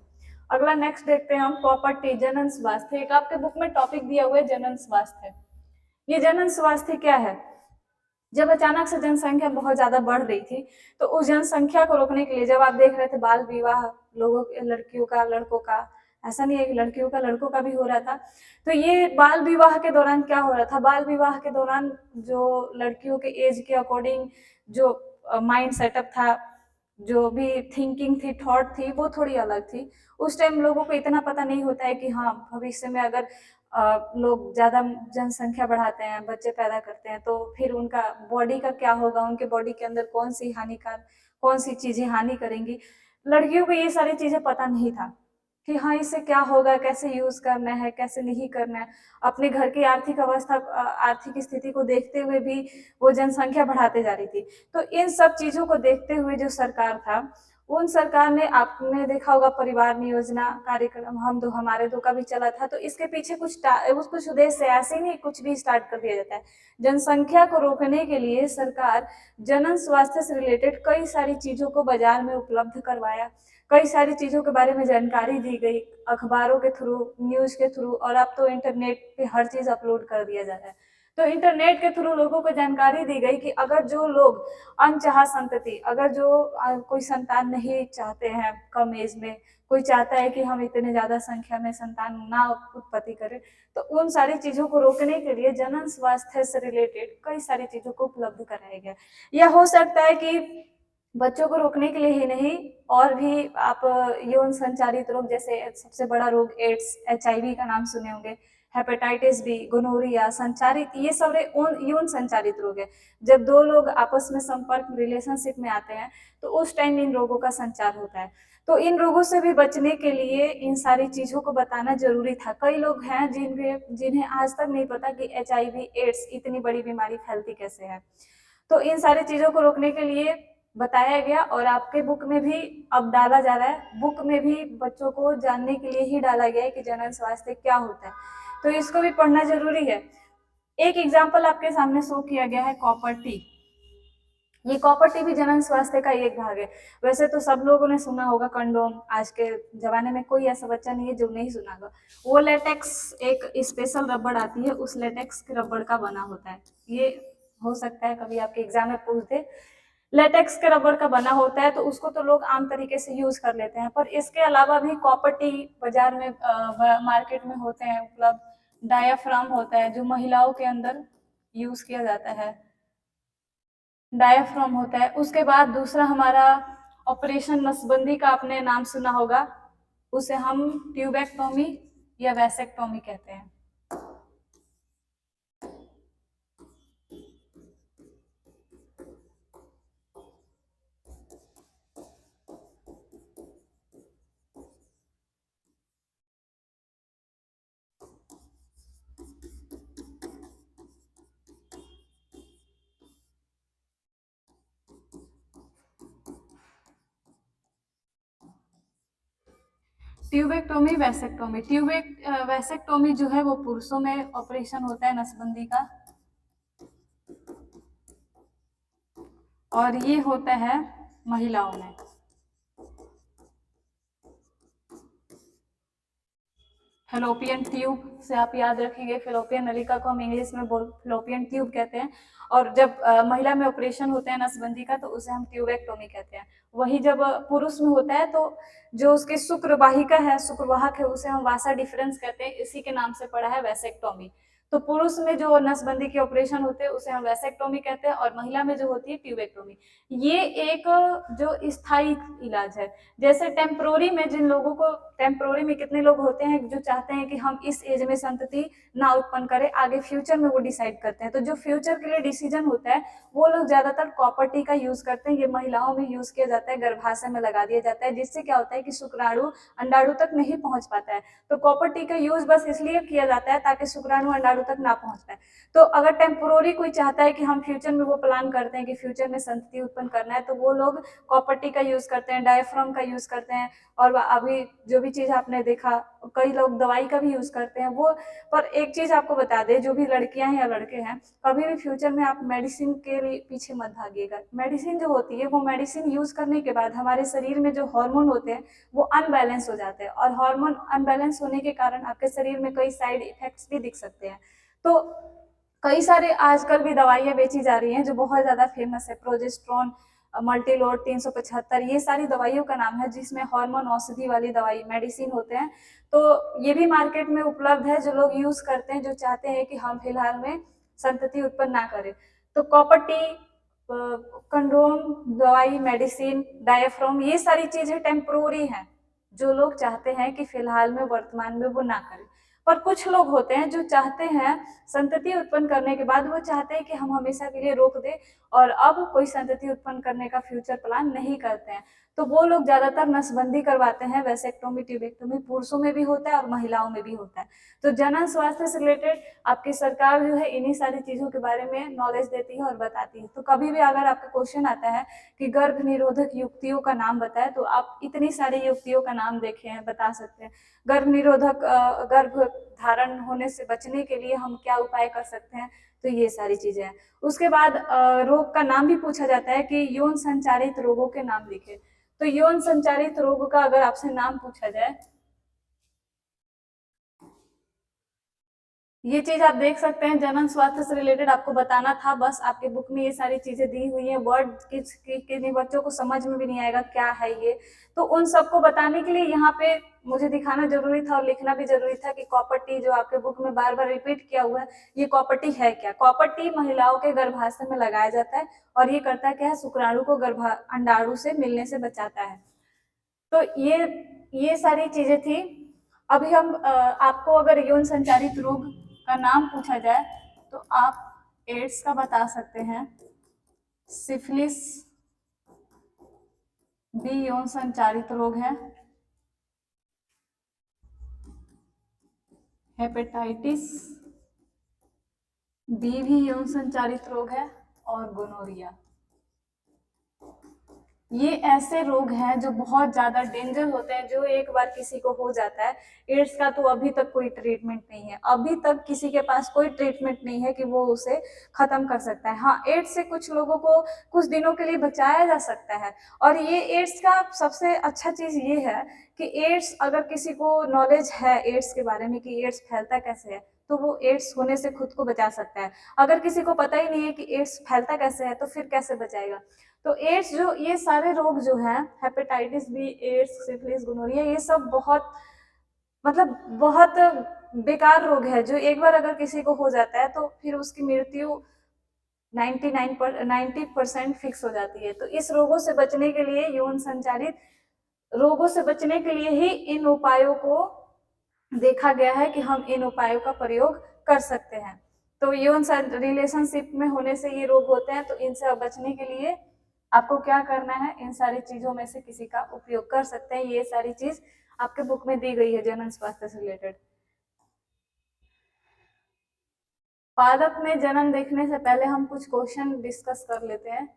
अगला नेक्स्ट देखते हैं हम, प्रॉपर्टी जनन स्वास्थ्य। एक आपके बुक में टॉपिक दिया हुआ है जनन स्वास्थ्य। ये जनन स्वास्थ्य क्या है, जब अचानक से जनसंख्या बहुत ज्यादा बढ़ रही थी तो उस जनसंख्या को रोकने के लिए, जब आप देख रहे थे बाल विवाह लोगों के, लड़कियों का लड़कों का, ऐसा नहीं है कि लड़कियों का लड़कों का भी हो रहा था, तो ये बाल विवाह के दौरान क्या हो रहा था, बाल विवाह के दौरान जो लड़कियों के एज के अकॉर्डिंग जो माइंड सेटअप था, जो भी थिंकिंग थी, थॉट थी, वो थोड़ी अलग थी। उस टाइम लोगों को इतना पता नहीं होता है कि हाँ भविष्य में अगर लोग ज्यादा जनसंख्या बढ़ाते हैं, बच्चे पैदा करते हैं, तो फिर उनका बॉडी का क्या होगा, उनके बॉडी के अंदर कौन सी चीजें हानि करेंगी। लड़कियों को ये सारी चीजें पता नहीं था कि हाँ इससे क्या होगा, कैसे यूज करना है, कैसे नहीं करना है। अपने घर की आर्थिक अवस्था, आर्थिक स्थिति को देखते हुए भी वो जनसंख्या बढ़ाते जा रही थी। तो इन सब चीजों को देखते हुए जो सरकार था, उन सरकार ने, आपने देखा होगा परिवार नियोजना कार्यक्रम हम दो हमारे दो का भी चला था। तो इसके पीछे कुछ उद्देश्य है, ऐसे नहीं कुछ भी स्टार्ट कर दिया जाता है। जनसंख्या को रोकने के लिए सरकार जनन स्वास्थ्य से रिलेटेड कई सारी चीजों को बाजार में उपलब्ध करवाया, कई सारी चीजों के बारे में जानकारी दी गई, अखबारों के थ्रू, न्यूज के थ्रू, और अब तो इंटरनेट पे हर चीज अपलोड कर दिया जा रहा है। तो इंटरनेट के थ्रू लोगों को जानकारी दी गई कि अगर जो लोग अनचाहा संतति, अगर जो कोई संतान नहीं चाहते हैं कम एज में, कोई चाहता है कि हम इतने ज्यादा संख्या में संतान ना उत्पत्ति करें, तो उन सारी चीजों को रोकने के लिए जनन स्वास्थ्य से रिलेटेड कई सारी चीजों को उपलब्ध कराया गया। यह हो सकता है कि बच्चों को रोकने के लिए ही नहीं, और भी आप यौन संचारित रोग, जैसे सबसे बड़ा रोग एड्स, HIV का नाम सुने होंगे, हेपेटाइटिस बी, गोनोरिया, संचारित, ये सब यौन संचारित रोग है। जब दो लोग आपस में संपर्क, रिलेशनशिप में आते हैं तो उस टाइम इन रोगों का संचार होता है। तो इन रोगों से भी बचने के लिए इन सारी चीजों को बताना जरूरी था। कई लोग हैं जिन्हें आज तक नहीं पता कि HIV एड्स इतनी बड़ी बीमारी फैलती कैसे है। तो इन सारी चीजों को रोकने के लिए बताया गया, और आपके बुक में भी अब डाला जा रहा है, बुक में भी बच्चों को जानने के लिए ही डाला गया है कि जनन स्वास्थ्य क्या होता है। तो इसको भी पढ़ना जरूरी है। एक एग्जाम्पल आपके सामने शो किया गया है कॉपर टी। ये कॉपर टी भी जनन स्वास्थ्य का एक भाग है। वैसे तो सब लोगों ने सुना होगा कंडोम, आज के जमाने में कोई ऐसा बच्चा नहीं है जो नहीं सुना होगा। वो लेटेक्स एक स्पेशल रबड़ आती है, उस लेटेक्स के रबड़ का बना होता है। ये हो सकता है कभी आपके एग्जाम में पूछ दे, लेटेक्स के रबड़ का बना होता है, तो उसको तो लोग आम तरीके से यूज कर लेते हैं। पर इसके अलावा भी कॉपर टी बाजार में मार्केट में होते हैं उपलब्ध। डायाफ्राम होता है जो महिलाओं के अंदर यूज किया जाता है, डायाफ्राम होता है। उसके बाद दूसरा हमारा ऑपरेशन नसबंदी का आपने नाम सुना होगा, उसे हम ट्यूबेक्टोमी या वैसेक्टोमी कहते हैं। ट्यूबेक्टोमी वैसेक्टोमी, वैसेक्टोमी जो है वो पुरुषों में ऑपरेशन होता है नसबंदी का, और ये होता है महिलाओं में। फेलोपियन ट्यूब से आप याद रखेंगे, फेलोपियन नलिका को हम इंग्लिश में फेलोपियन ट्यूब कहते हैं। और जब महिला में ऑपरेशन होते हैं नसबंदी का तो उसे हम ट्यूबेक्टोमी कहते हैं। वही जब पुरुष में होता है तो जो उसके शुक्र वाहिका है, शुक्रवाहक है, उसे हम वासा डिफरेंस कहते हैं, इसी के नाम से पड़ा है वैसेक्टोमी। तो पुरुष में जो नसबंदी के ऑपरेशन होते हैं उसे हम वैसेक्टोमी कहते हैं, और महिला में जो होती है ट्यूबेक्टोमी। ये एक जो स्थायी इलाज है। जैसे टेम्प्रोरी में जिन लोगों को, टेम्प्रोरी में कितने लोग होते हैं जो चाहते हैं कि हम इस एज में संतति ना उत्पन्न करें, आगे फ्यूचर में वो डिसाइड करते हैं। तो जो फ्यूचर के लिए डिसीजन होता है वो लोग ज्यादातर कॉपर टी का यूज करते हैं। ये महिलाओं में यूज किया जाता है, गर्भाशय में लगा दिया जाता है, जिससे क्या होता है कि शुक्राणु अंडाणु तक नहीं पहुंच पाता है। तो कॉपर टी का यूज बस इसलिए किया जाता है ताकि शुक्राणु अंडाणु तक ना पहुंच पाए। तो अगर टेम्पोररी कोई चाहता है कि हम फ्यूचर में वो प्लान करते हैं कि फ्यूचर में संतति उत्पन्न करना है, तो वो लोग कॉपर टी का यूज करते हैं, डायफ्राम का यूज करते हैं, और अभी जो भी चीज आपने देखा, कई लोग दवाई का भी यूज करते हैं वो। पर एक चीज आपको बता दें, जो भी लड़कियां हैं या लड़के हैं, कभी भी फ्यूचर में आप मेडिसिन के लिए पीछे मत भागिएगा। मेडिसिन जो होती है वो मेडिसिन यूज करने के बाद हमारे शरीर में जो हार्मोन होते हैं वो अनबैलेंस हो जाते हैं, और हार्मोन अनबैलेंस होने के कारण आपके शरीर में कई साइड इफेक्ट्स भी दिख सकते हैं। तो कई सारे आजकल भी दवाइयाँ बेची जा रही हैं जो बहुत ज्यादा फेमस है, प्रोजेस्ट्रॉन, मल्टीलोड 375, ये सारी दवाइयों का नाम है, जिसमें हार्मोन औषधि वाली दवाई मेडिसिन होते हैं। तो ये भी मार्केट में उपलब्ध है, जो लोग यूज करते हैं, जो चाहते हैं कि हम फिलहाल में संतति उत्पन्न ना करें। तो कॉपर टी, कंडोम, दवाई, मेडिसिन, डायफ्राम, ये सारी चीजें टेम्पोररी हैं, जो लोग चाहते हैं कि फिलहाल में वर्तमान में वो ना करें। पर कुछ लोग होते हैं जो चाहते हैं संतति उत्पन्न करने के बाद वो चाहते हैं कि हम हमेशा के लिए रोक दें, और अब कोई संतति उत्पन्न करने का फ्यूचर प्लान नहीं करते हैं। तो वो लोग ज्यादातर नसबंदी करवाते हैं, वैसेक्टोमी, ट्यूबेक्टोमी पुरुषों में भी होता है और महिलाओं में भी होता है। तो जनन स्वास्थ्य से रिलेटेड आपकी सरकार जो है इन्हीं सारी चीजों के बारे में नॉलेज देती है और बताती है। तो कभी भी अगर आपका क्वेश्चन आता है कि गर्भ निरोधक युक्तियों का नाम बताए, तो आप इतनी सारी युक्तियों का नाम देखे हैं, बता सकते हैं। गर्भ निरोधक, गर्भ धारण होने से बचने के लिए हम क्या उपाय कर सकते हैं, तो ये सारी चीजें हैं। उसके बाद रोग का नाम भी पूछा जाता है कि यौन संचारित रोगों के नाम लिखे। तो यौन संचारित रोग का अगर आपसे नाम पूछा जाए, ये चीज आप देख सकते हैं, जनन स्वास्थ्य से रिलेटेड आपको बताना था, बस आपके बुक में ये सारी चीजें दी हुई हैं। वर्ड किन्हीं बच्चों को समझ में भी नहीं आएगा क्या है ये, तो उन सबको बताने के लिए यहाँ पे मुझे दिखाना जरूरी था और लिखना भी जरूरी था कि कॉपर टी जो आपके बुक में बार बार रिपीट किया हुआ है, ये कॉपर टी है क्या। कॉपर टी महिलाओं के गर्भाशय में लगाया जाता है, और ये करता क्या है, शुक्राणु को अंडाणु से मिलने से बचाता है। तो ये सारी चीजें थी। अभी हम आपको अगर यौन संचारित रोग का नाम पूछा जाए तो आप एड्स का बता सकते हैं, सिफिलिस भी यौन संचारित रोग है, हेपेटाइटिस बी भी यौन संचारित रोग है, और गोनोरिया। ये ऐसे रोग हैं जो बहुत ज़्यादा डेंजर होते हैं, जो एक बार किसी को हो जाता है। एड्स का तो अभी तक कोई ट्रीटमेंट नहीं है, अभी तक किसी के पास कोई ट्रीटमेंट नहीं है कि वो उसे ख़त्म कर सकता है। हाँ, एड्स से कुछ लोगों को कुछ दिनों के लिए बचाया जा सकता है, और ये एड्स का सबसे अच्छा चीज़ ये है कि एड्स, अगर किसी को नॉलेज है एड्स के बारे में कि एड्स फैलता कैसे है, तो वो एड्स होने से खुद को बचा सकता है। अगर किसी को पता ही नहीं है कि एड्स फैलता कैसे है, तो फिर कैसे बचाएगा? तो एड्स, जो ये सारे रोग जो हैं, hepatitis B, AIDS, syphilis, gonorrhoea, ये सब बहुत, मतलब बहुत बेकार रोग है, जो एक बार अगर किसी को हो जाता है तो फिर उसकी मृत्यु 90% फिक्स हो जाती है। तो इस रोगों से बचने के लिए, यौन संचालित रोगों से बचने के लिए ही इन उपायों को देखा गया है कि हम इन उपायों का प्रयोग कर सकते हैं। तो यौन रिलेशनशिप में होने से ये रोग होते हैं, तो इनसे बचने के लिए आपको क्या करना है, इन सारी चीजों में से किसी का उपयोग कर सकते हैं। ये सारी चीज आपके बुक में दी गई है जनन स्वास्थ्य से रिलेटेड। पादप में जनन देखने से पहले हम कुछ क्वेश्चन डिस्कस कर लेते हैं,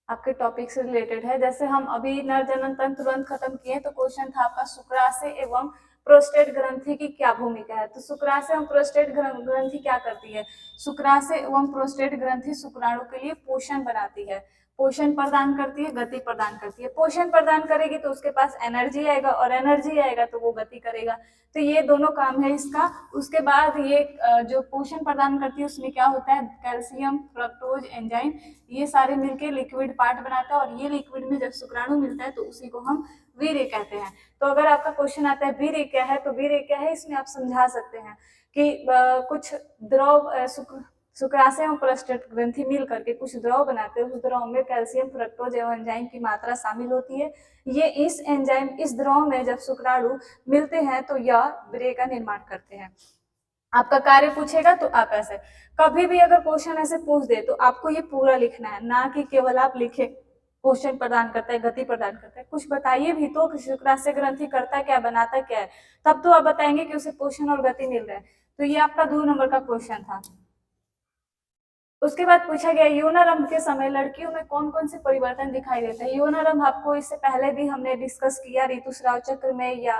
आपके टॉपिक से रिलेटेड है। जैसे हम अभी नर जनन तंत्र तुरंत खत्म किए, तो क्वेश्चन था आपका शुक्राशय एवं प्रोस्टेट ग्रंथि की क्या भूमिका है। तो शुक्राशय एवं प्रोस्टेट ग्रंथि क्या करती है? शुक्राशय एवं प्रोस्टेट ग्रंथि शुक्राणु के लिए पोषण बनाती है, पोषण प्रदान करती है, गति प्रदान करती है। पोषण प्रदान करेगी तो उसके पास एनर्जी आएगा, और एनर्जी आएगा तो वो गति करेगा। तो ये दोनों काम है इसका। उसके बाद ये जो पोषण प्रदान करती है उसमें क्या होता है, कैल्शियम, फ्रक्टोज, एंजाइम, ये सारे मिलके लिक्विड पार्ट बनाता है, और ये लिक्विड में जब शुक्राणु मिलता है तो उसी को हम वीर्य कहते हैं। तो अगर आपका क्वेश्चन आता है वीर्य क्या है, तो वीर्य क्या है, इसमें आप समझा सकते हैं कि कुछ द्रव, शुक्राशय एवं प्रोस्टेट ग्रंथि मिल करके कुछ द्रव बनाते हैं, उस द्रव में कैल्शियम, फ्रक्टोज एवं एंजाइम की मात्रा शामिल होती है। ये इस एंजाइम, इस द्रव में जब शुक्राणु मिलते हैं तो यह वीर्य का निर्माण करते हैं। आपका कार्य पूछेगा तो आप ऐसे, कभी भी अगर क्वेश्चन ऐसे पूछ दे तो आपको ये पूरा लिखना है, ना कि केवल आप लिखे पोषण प्रदान करता है, गति प्रदान करता है। कुछ बताइए भी तो, शुक्राशय ग्रंथि करता क्या, बनाता क्या है, तब तो आप बताएंगे कि उसे पोषण और गति मिल रहा है। तो ये आपका 2 नंबर का क्वेश्चन था। उसके बाद पूछा गया यौनारंभ के समय लड़कियों में कौन कौन से परिवर्तन दिखाई देते हैं। यौनारंभ आपको इससे पहले भी हमने डिस्कस किया, ऋतुस्राव चक्र में या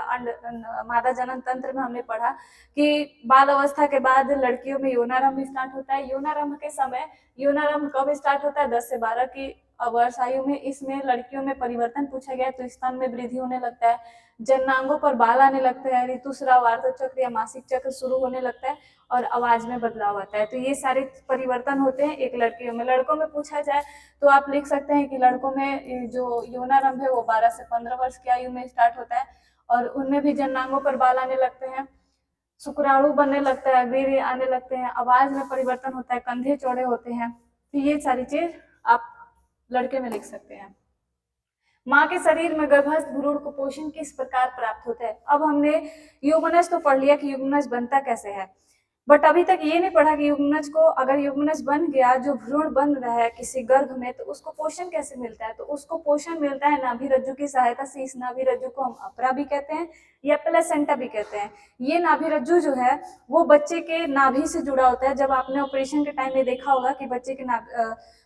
मादा जनन तंत्र में हमने पढ़ा कि बाल अवस्था के बाद लड़कियों में यौनारंभ स्टार्ट होता है। यौनारंभ के समय, यौनारंभ कब स्टार्ट होता है, 10 से 12 की वर्ष आयु में। इसमें लड़कियों में परिवर्तन पूछा गया, तो स्तन में वृद्धि होने लगता है, जननांगों पर बाल आने लगते हैं, ऋतुस्राव, आर्त चक्र या मासिक चक्र शुरू होने लगता है, और आवाज में बदलाव आता है। तो ये सारे परिवर्तन होते हैं एक लड़कियों में। लड़कों में पूछा जाए तो आप लिख सकते हैं कि लड़कों में जो यौनारंभ है वो 12 से 15 वर्ष की आयु में स्टार्ट होता है, और उनमें भी जननांगों पर बाल आने लगते हैं, शुक्राणु बनने लगता है, वीर्य आने लगते हैं, आवाज में परिवर्तन होता है, कंधे चौड़े होते हैं। तो ये सारी चीज आप लड़के में लिख सकते हैं। माँ के शरीर में गर्भस्थ भ्रूण को पोषण किस प्रकार प्राप्त होता है। अब हमने युग्मनज तो पढ़ लिया कि युग्मनज बनता कैसे है, बट अभी तक ये नहीं पढ़ा कि युग्मनज को, अगर युग्मनज बन गया, जो भ्रूण बन रहा है किसी गर्भ में, तो उसको पोषण कैसे मिलता है। तो उसको पोषण मिलता है नाभि रज्जु की सहायता से। इस नाभि रज्जु को हम अपरा भी कहते हैं या प्लेसेंटा भी कहते हैं। ये नाभि रज्जु जो है वो बच्चे के नाभि से जुड़ा होता है। जब आपने ऑपरेशन के टाइम में देखा होगा कि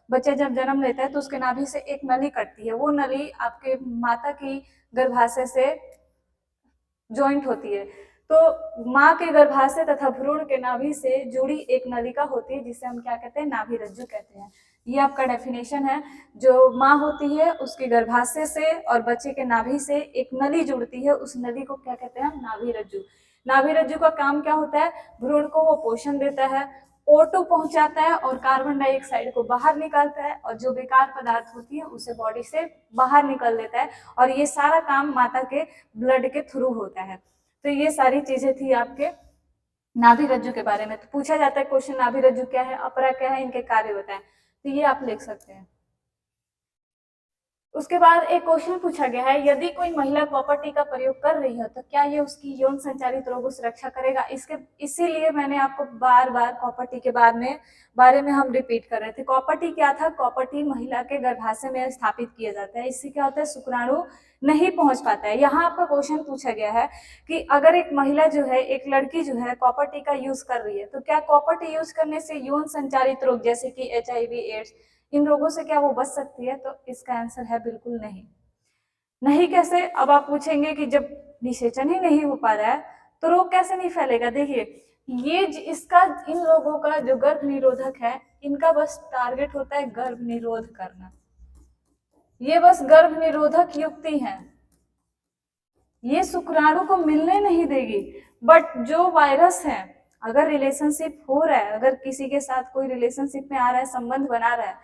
बच्चा जब जन्म लेता है तो उसके नाभि से एक नली कटती है, वो नली आपके माता की गर्भाशय से ज्वाइंट होती है। तो माँ के गर्भाशय तथा भ्रूण के नाभि से जुड़ी एक नलिका होती है, जिसे हम क्या कहते हैं, नाभि रज्जु कहते हैं। ये आपका डेफिनेशन है। जो माँ होती है उसके गर्भाशय से और बच्चे के नाभि से एक नली जुड़ती है, उस नली को क्या कहते हैं, नाभि रज्जु। नाभि रज्जु का काम क्या होता है, भ्रूण को वो पोषण देता है, O2 पहुंचाता है और कार्बन डाइऑक्साइड को बाहर निकालता है, और जो बेकार पदार्थ होती है उसे बॉडी से बाहर निकल देता है, और ये सारा काम माता के ब्लड के थ्रू होता है। तो ये सारी चीजें थी आपके नाभि रज्जु के बारे में। तो पूछा जाता है क्वेश्चन, नाभि रज्जु क्या है, अपरा क्या है, इनके कार्य बताएं। तो ये आप लिख सकते हैं। उसके बाद एक क्वेश्चन पूछा गया है, यदि कोई महिला कॉपर टी का प्रयोग कर रही है तो क्या ये उसकी यौन संचालित रोगों से रक्षा करेगा। इसीलिए मैंने आपको बार बार कॉपर टी के बारे में हम रिपीट कर रहे थे। कॉपर टी क्या था, कॉपर टी महिला के गर्भाशय में स्थापित किया जाता है। इससे क्या होता है, शुक्राणु नहीं पहुंच पाता है। यहाँ आपका क्वेश्चन पूछा गया है कि अगर एक महिला जो है, एक लड़की जो है कॉपर टी का यूज कर रही है, तो क्या कॉपर टी यूज करने से यौन संचालित रोग जैसे कि HIV, एड्स इन रोगों से क्या वो बच सकती है? तो इसका आंसर है बिल्कुल नहीं। नहीं कैसे? अब आप पूछेंगे कि जब निषेचन ही नहीं हो पा रहा है तो रोग कैसे नहीं फैलेगा? देखिए, ये इसका, इन लोगों का जो गर्भ निरोधक है, इनका बस टारगेट होता है गर्भ निरोध करना। ये बस गर्भ निरोधक युक्ति है, ये शुक्राणु को मिलने नहीं देगी। बट जो वायरस है, अगर रिलेशनशिप हो रहा है, अगर किसी के साथ कोई रिलेशनशिप में आ रहा है, संबंध बना रहा है,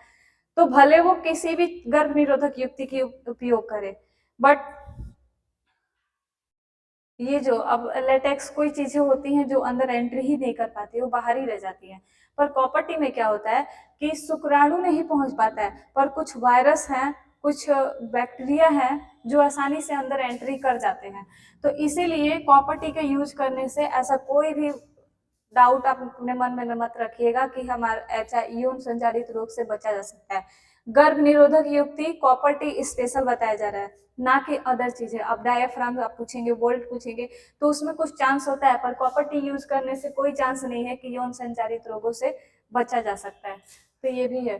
तो भले वो किसी भी गर्भ निरोधक युक्ति की उपयोग करे, बट ये जो अब लेटेक्स कोई चीजें होती हैं जो अंदर एंट्री ही नहीं कर पाती, वो बाहर ही रह जाती हैं। पर कॉपर टी में क्या होता है कि शुक्राणु नहीं पहुंच पाता है, पर कुछ वायरस हैं, कुछ बैक्टीरिया हैं जो आसानी से अंदर एंट्री कर जाते हैं। तो इसीलिए कॉपर टी के यूज करने से ऐसा कोई भी डाउट आप अपने मन में मत रखिएगा कि हमारा यौन संचालित रोग से बचा जा सकता है। गर्भ निरोधक युक्ति कॉपर टी स्पेशल बताया जा रहा है, ना कि अदर चीजें। अब डायफ्राम आप पूछेंगे, वोल्ट पूछेंगे, तो उसमें कुछ चांस होता है, पर कॉपर टी यूज करने से कोई चांस नहीं है कि यौन संचालित रोगों से बचा जा सकता है। तो ये भी है,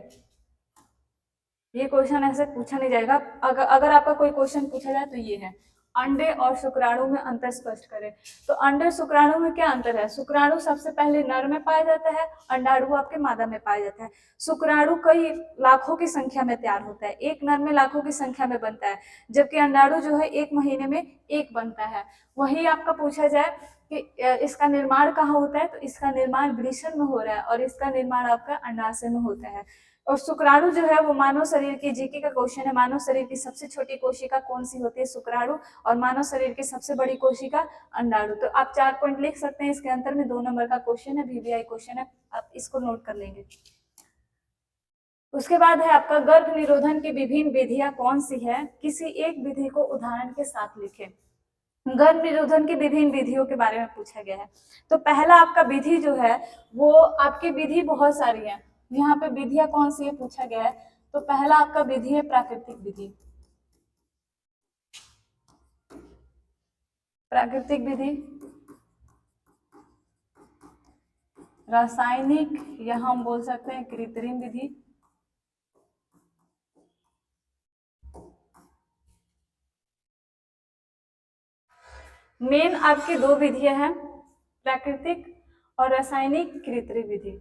ये क्वेश्चन ऐसे पूछा नहीं जाएगा। अगर आपका कोई क्वेश्चन पूछा जाए तो ये है, अंडे और शुक्राणु में अंतर स्पष्ट करें। तो अंडे शुक्राणु में क्या अंतर है? शुक्राणु सबसे पहले नर में पाया जाता है, अंडाणु आपके मादा में पाया जाता है। शुक्राणु कई लाखों की संख्या में तैयार होता है, एक नर में लाखों की संख्या में बनता है, जबकि अंडाणु जो है 1 महीने में एक बनता है। वही आपका पूछा जाए कि इसका निर्माण कहाँ होता है, तो इसका निर्माण वृषण में हो रहा है और इसका निर्माण आपका अंडाशय में होता है। और शुक्राणु जो है वो मानव शरीर की, जीके का क्वेश्चन है, मानव शरीर की सबसे छोटी कोशिका कौन सी होती है? शुक्राणु। और मानव शरीर की सबसे बड़ी कोशिका अंडाणु। तो आप 4 पॉइंट लिख सकते हैं इसके अंतर में। 2 नंबर का क्वेश्चन है, वीवीआई क्वेश्चन है, आप इसको नोट कर लेंगे। उसके बाद है आपका गर्भ निरोधन की विभिन्न विधियां कौन सी है? किसी एक विधि को उदाहरण के साथ लिखें। गर्भ निरोधन की विभिन्न विधियों के बारे में पूछा गया है। तो पहला आपका विधि जो है वो, आपकी विधि बहुत सारी है, यहाँ पे विधियां कौन सी है पूछा गया है। तो पहला आपका विधि है प्राकृतिक विधि। प्राकृतिक विधि, रासायनिक, या हम बोल सकते हैं कृत्रिम विधि। मेन आपकी 2 विधियां हैं, प्राकृतिक और रासायनिक कृत्रिम विधि।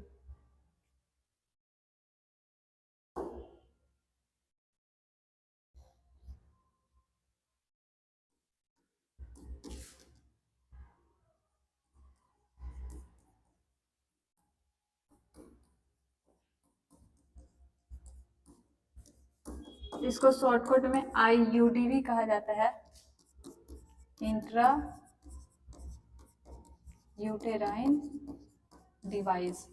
इसको शॉर्टकट में IUD भी कहा जाता है, इंट्रा यूटेराइन डिवाइस,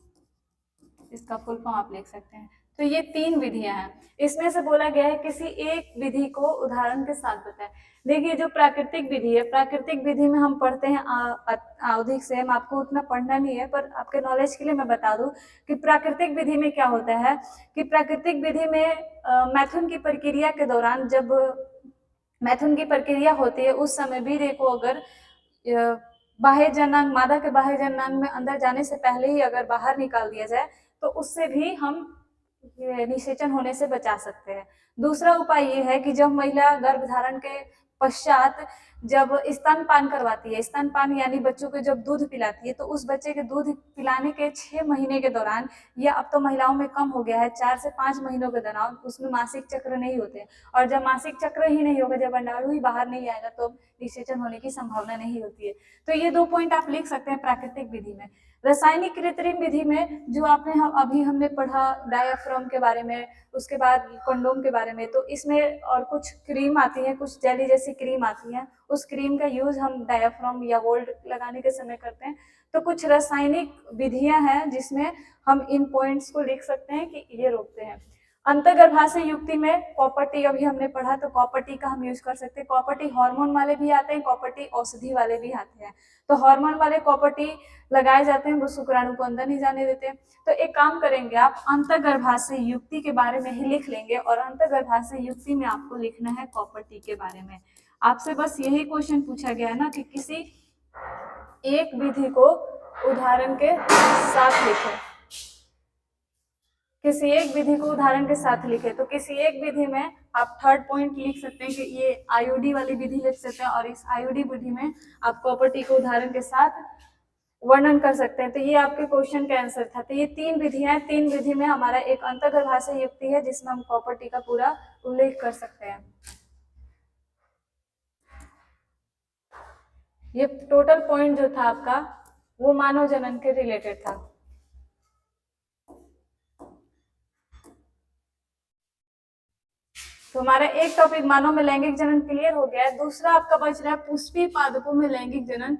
इसका फुल फॉर्म आप लिख सकते हैं। तो ये 3 विधियां हैं, इसमें से बोला गया है किसी एक विधि को उदाहरण के साथ बताएं। देखिए जो प्राकृतिक विधि है, प्राकृतिक विधि में हम पढ़ते हैं आवधिक सेम, आपको उतना पढ़ना नहीं है, पर आपके नॉलेज के लिए मैं बता दूं कि प्राकृतिक विधि में क्या होता है कि प्राकृतिक विधि में मैथुन की प्रक्रिया के दौरान, जब मैथुन की प्रक्रिया होती है उस समय वीर्य को अगर बाह्य जननांग, मादा के बाह्य जननांग में अंदर जाने से पहले ही अगर बाहर निकाल दिया जाए तो उससे भी हम निषेचन होने से बचा सकते हैं। दूसरा उपाय ये है कि जब महिला गर्भधारण के पश्चात जब स्तनपान करवाती है, स्तनपान यानी बच्चों को जब दूध पिलाती है, तो उस बच्चे के दूध पिलाने के 6 महीने के दौरान, या अब तो महिलाओं में कम हो गया है, 4 से 5 महीनों के दौरान उसमें मासिक चक्र नहीं होते, और जब मासिक चक्र ही नहीं होगा, जब अंडाणु ही बाहर नहीं आएगा, तो निषेचन होने की संभावना नहीं होती है। तो ये 2 पॉइंट आप लिख सकते हैं प्राकृतिक विधि में। रासायनिक कृत्रिम विधि में जो अभी हमने पढ़ा डायाफ्राम के बारे में, उसके बाद कंडोम के बारे में, तो इसमें और कुछ क्रीम आती है, कुछ जेली जैसी क्रीम आती है, उस क्रीम का यूज हम डायाफ्राम या वोल्ट लगाने के समय करते हैं। तो कुछ रासायनिक विधियां हैं जिसमें हम इन पॉइंट्स को लिख सकते हैं कि ये रोकते हैं। अंतर्गर्भाशय युक्ति में कॉपर टी अभी हमने पढ़ा, तो कॉपर टी का हम यूज कर सकते हैं। कॉपर टी हार्मोन वाले भी आते हैं, कॉपर टी औषधि वाले भी आते हैं। तो हार्मोन वाले कॉपर टी लगाए जाते हैं, वो शुक्राणु को अंदर नहीं जाने देते हैं। तो एक काम करेंगे, आप अंतर्गर्भाशय युक्ति के बारे में ही लिख लेंगे, और अंतर्गर्भाशय युक्ति में आपको लिखना है कॉपर टी के बारे में। आपसे बस यही क्वेश्चन पूछा गया ना कि किसी एक विधि को उदाहरण के साथ लिखें। किसी एक विधि को उदाहरण के साथ लिखे, तो किसी एक विधि में आप थर्ड पॉइंट लिख सकते हैं कि ये आईओडी वाली विधि लिख सकते हैं, और इस आईओडी विधि में आप प्रॉपर्टी को उदाहरण के साथ वर्णन कर सकते हैं। तो ये आपके क्वेश्चन का आंसर था। तो ये 3 विधियां, 3 विधि में हमारा एक अंतर्गर्भाशय युक्ति है जिसमें हम प्रॉपर्टी का पूरा उल्लेख कर सकते हैं। ये टोटल पॉइंट जो था आपका वो मानव जनन के रिलेटेड था। तो हमारा एक टॉपिक मानव में लैंगिक जनन क्लियर हो गया है। दूसरा आपका बच रहा है पुष्पी पादपों में लैंगिक जनन।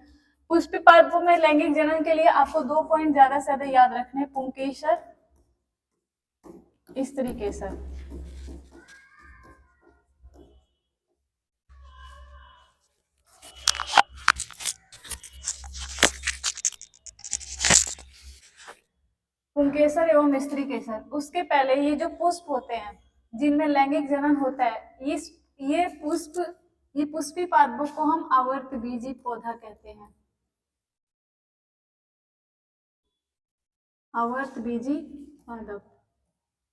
पुष्पी पादपों में लैंगिक जनन के लिए आपको 2 पॉइंट ज्यादा से ज्यादा याद रखने, पुंकेसर, स्त्रीकेसर। पुंकेसर एवं स्त्रीकेसर। उसके पहले ये जो पुष्प होते हैं जिनमें लैंगिक जनन होता है, ये पुष्पी पादपों को हम आवर्तबीजी पौधा कहते हैं। आवर्तबीजी पादप।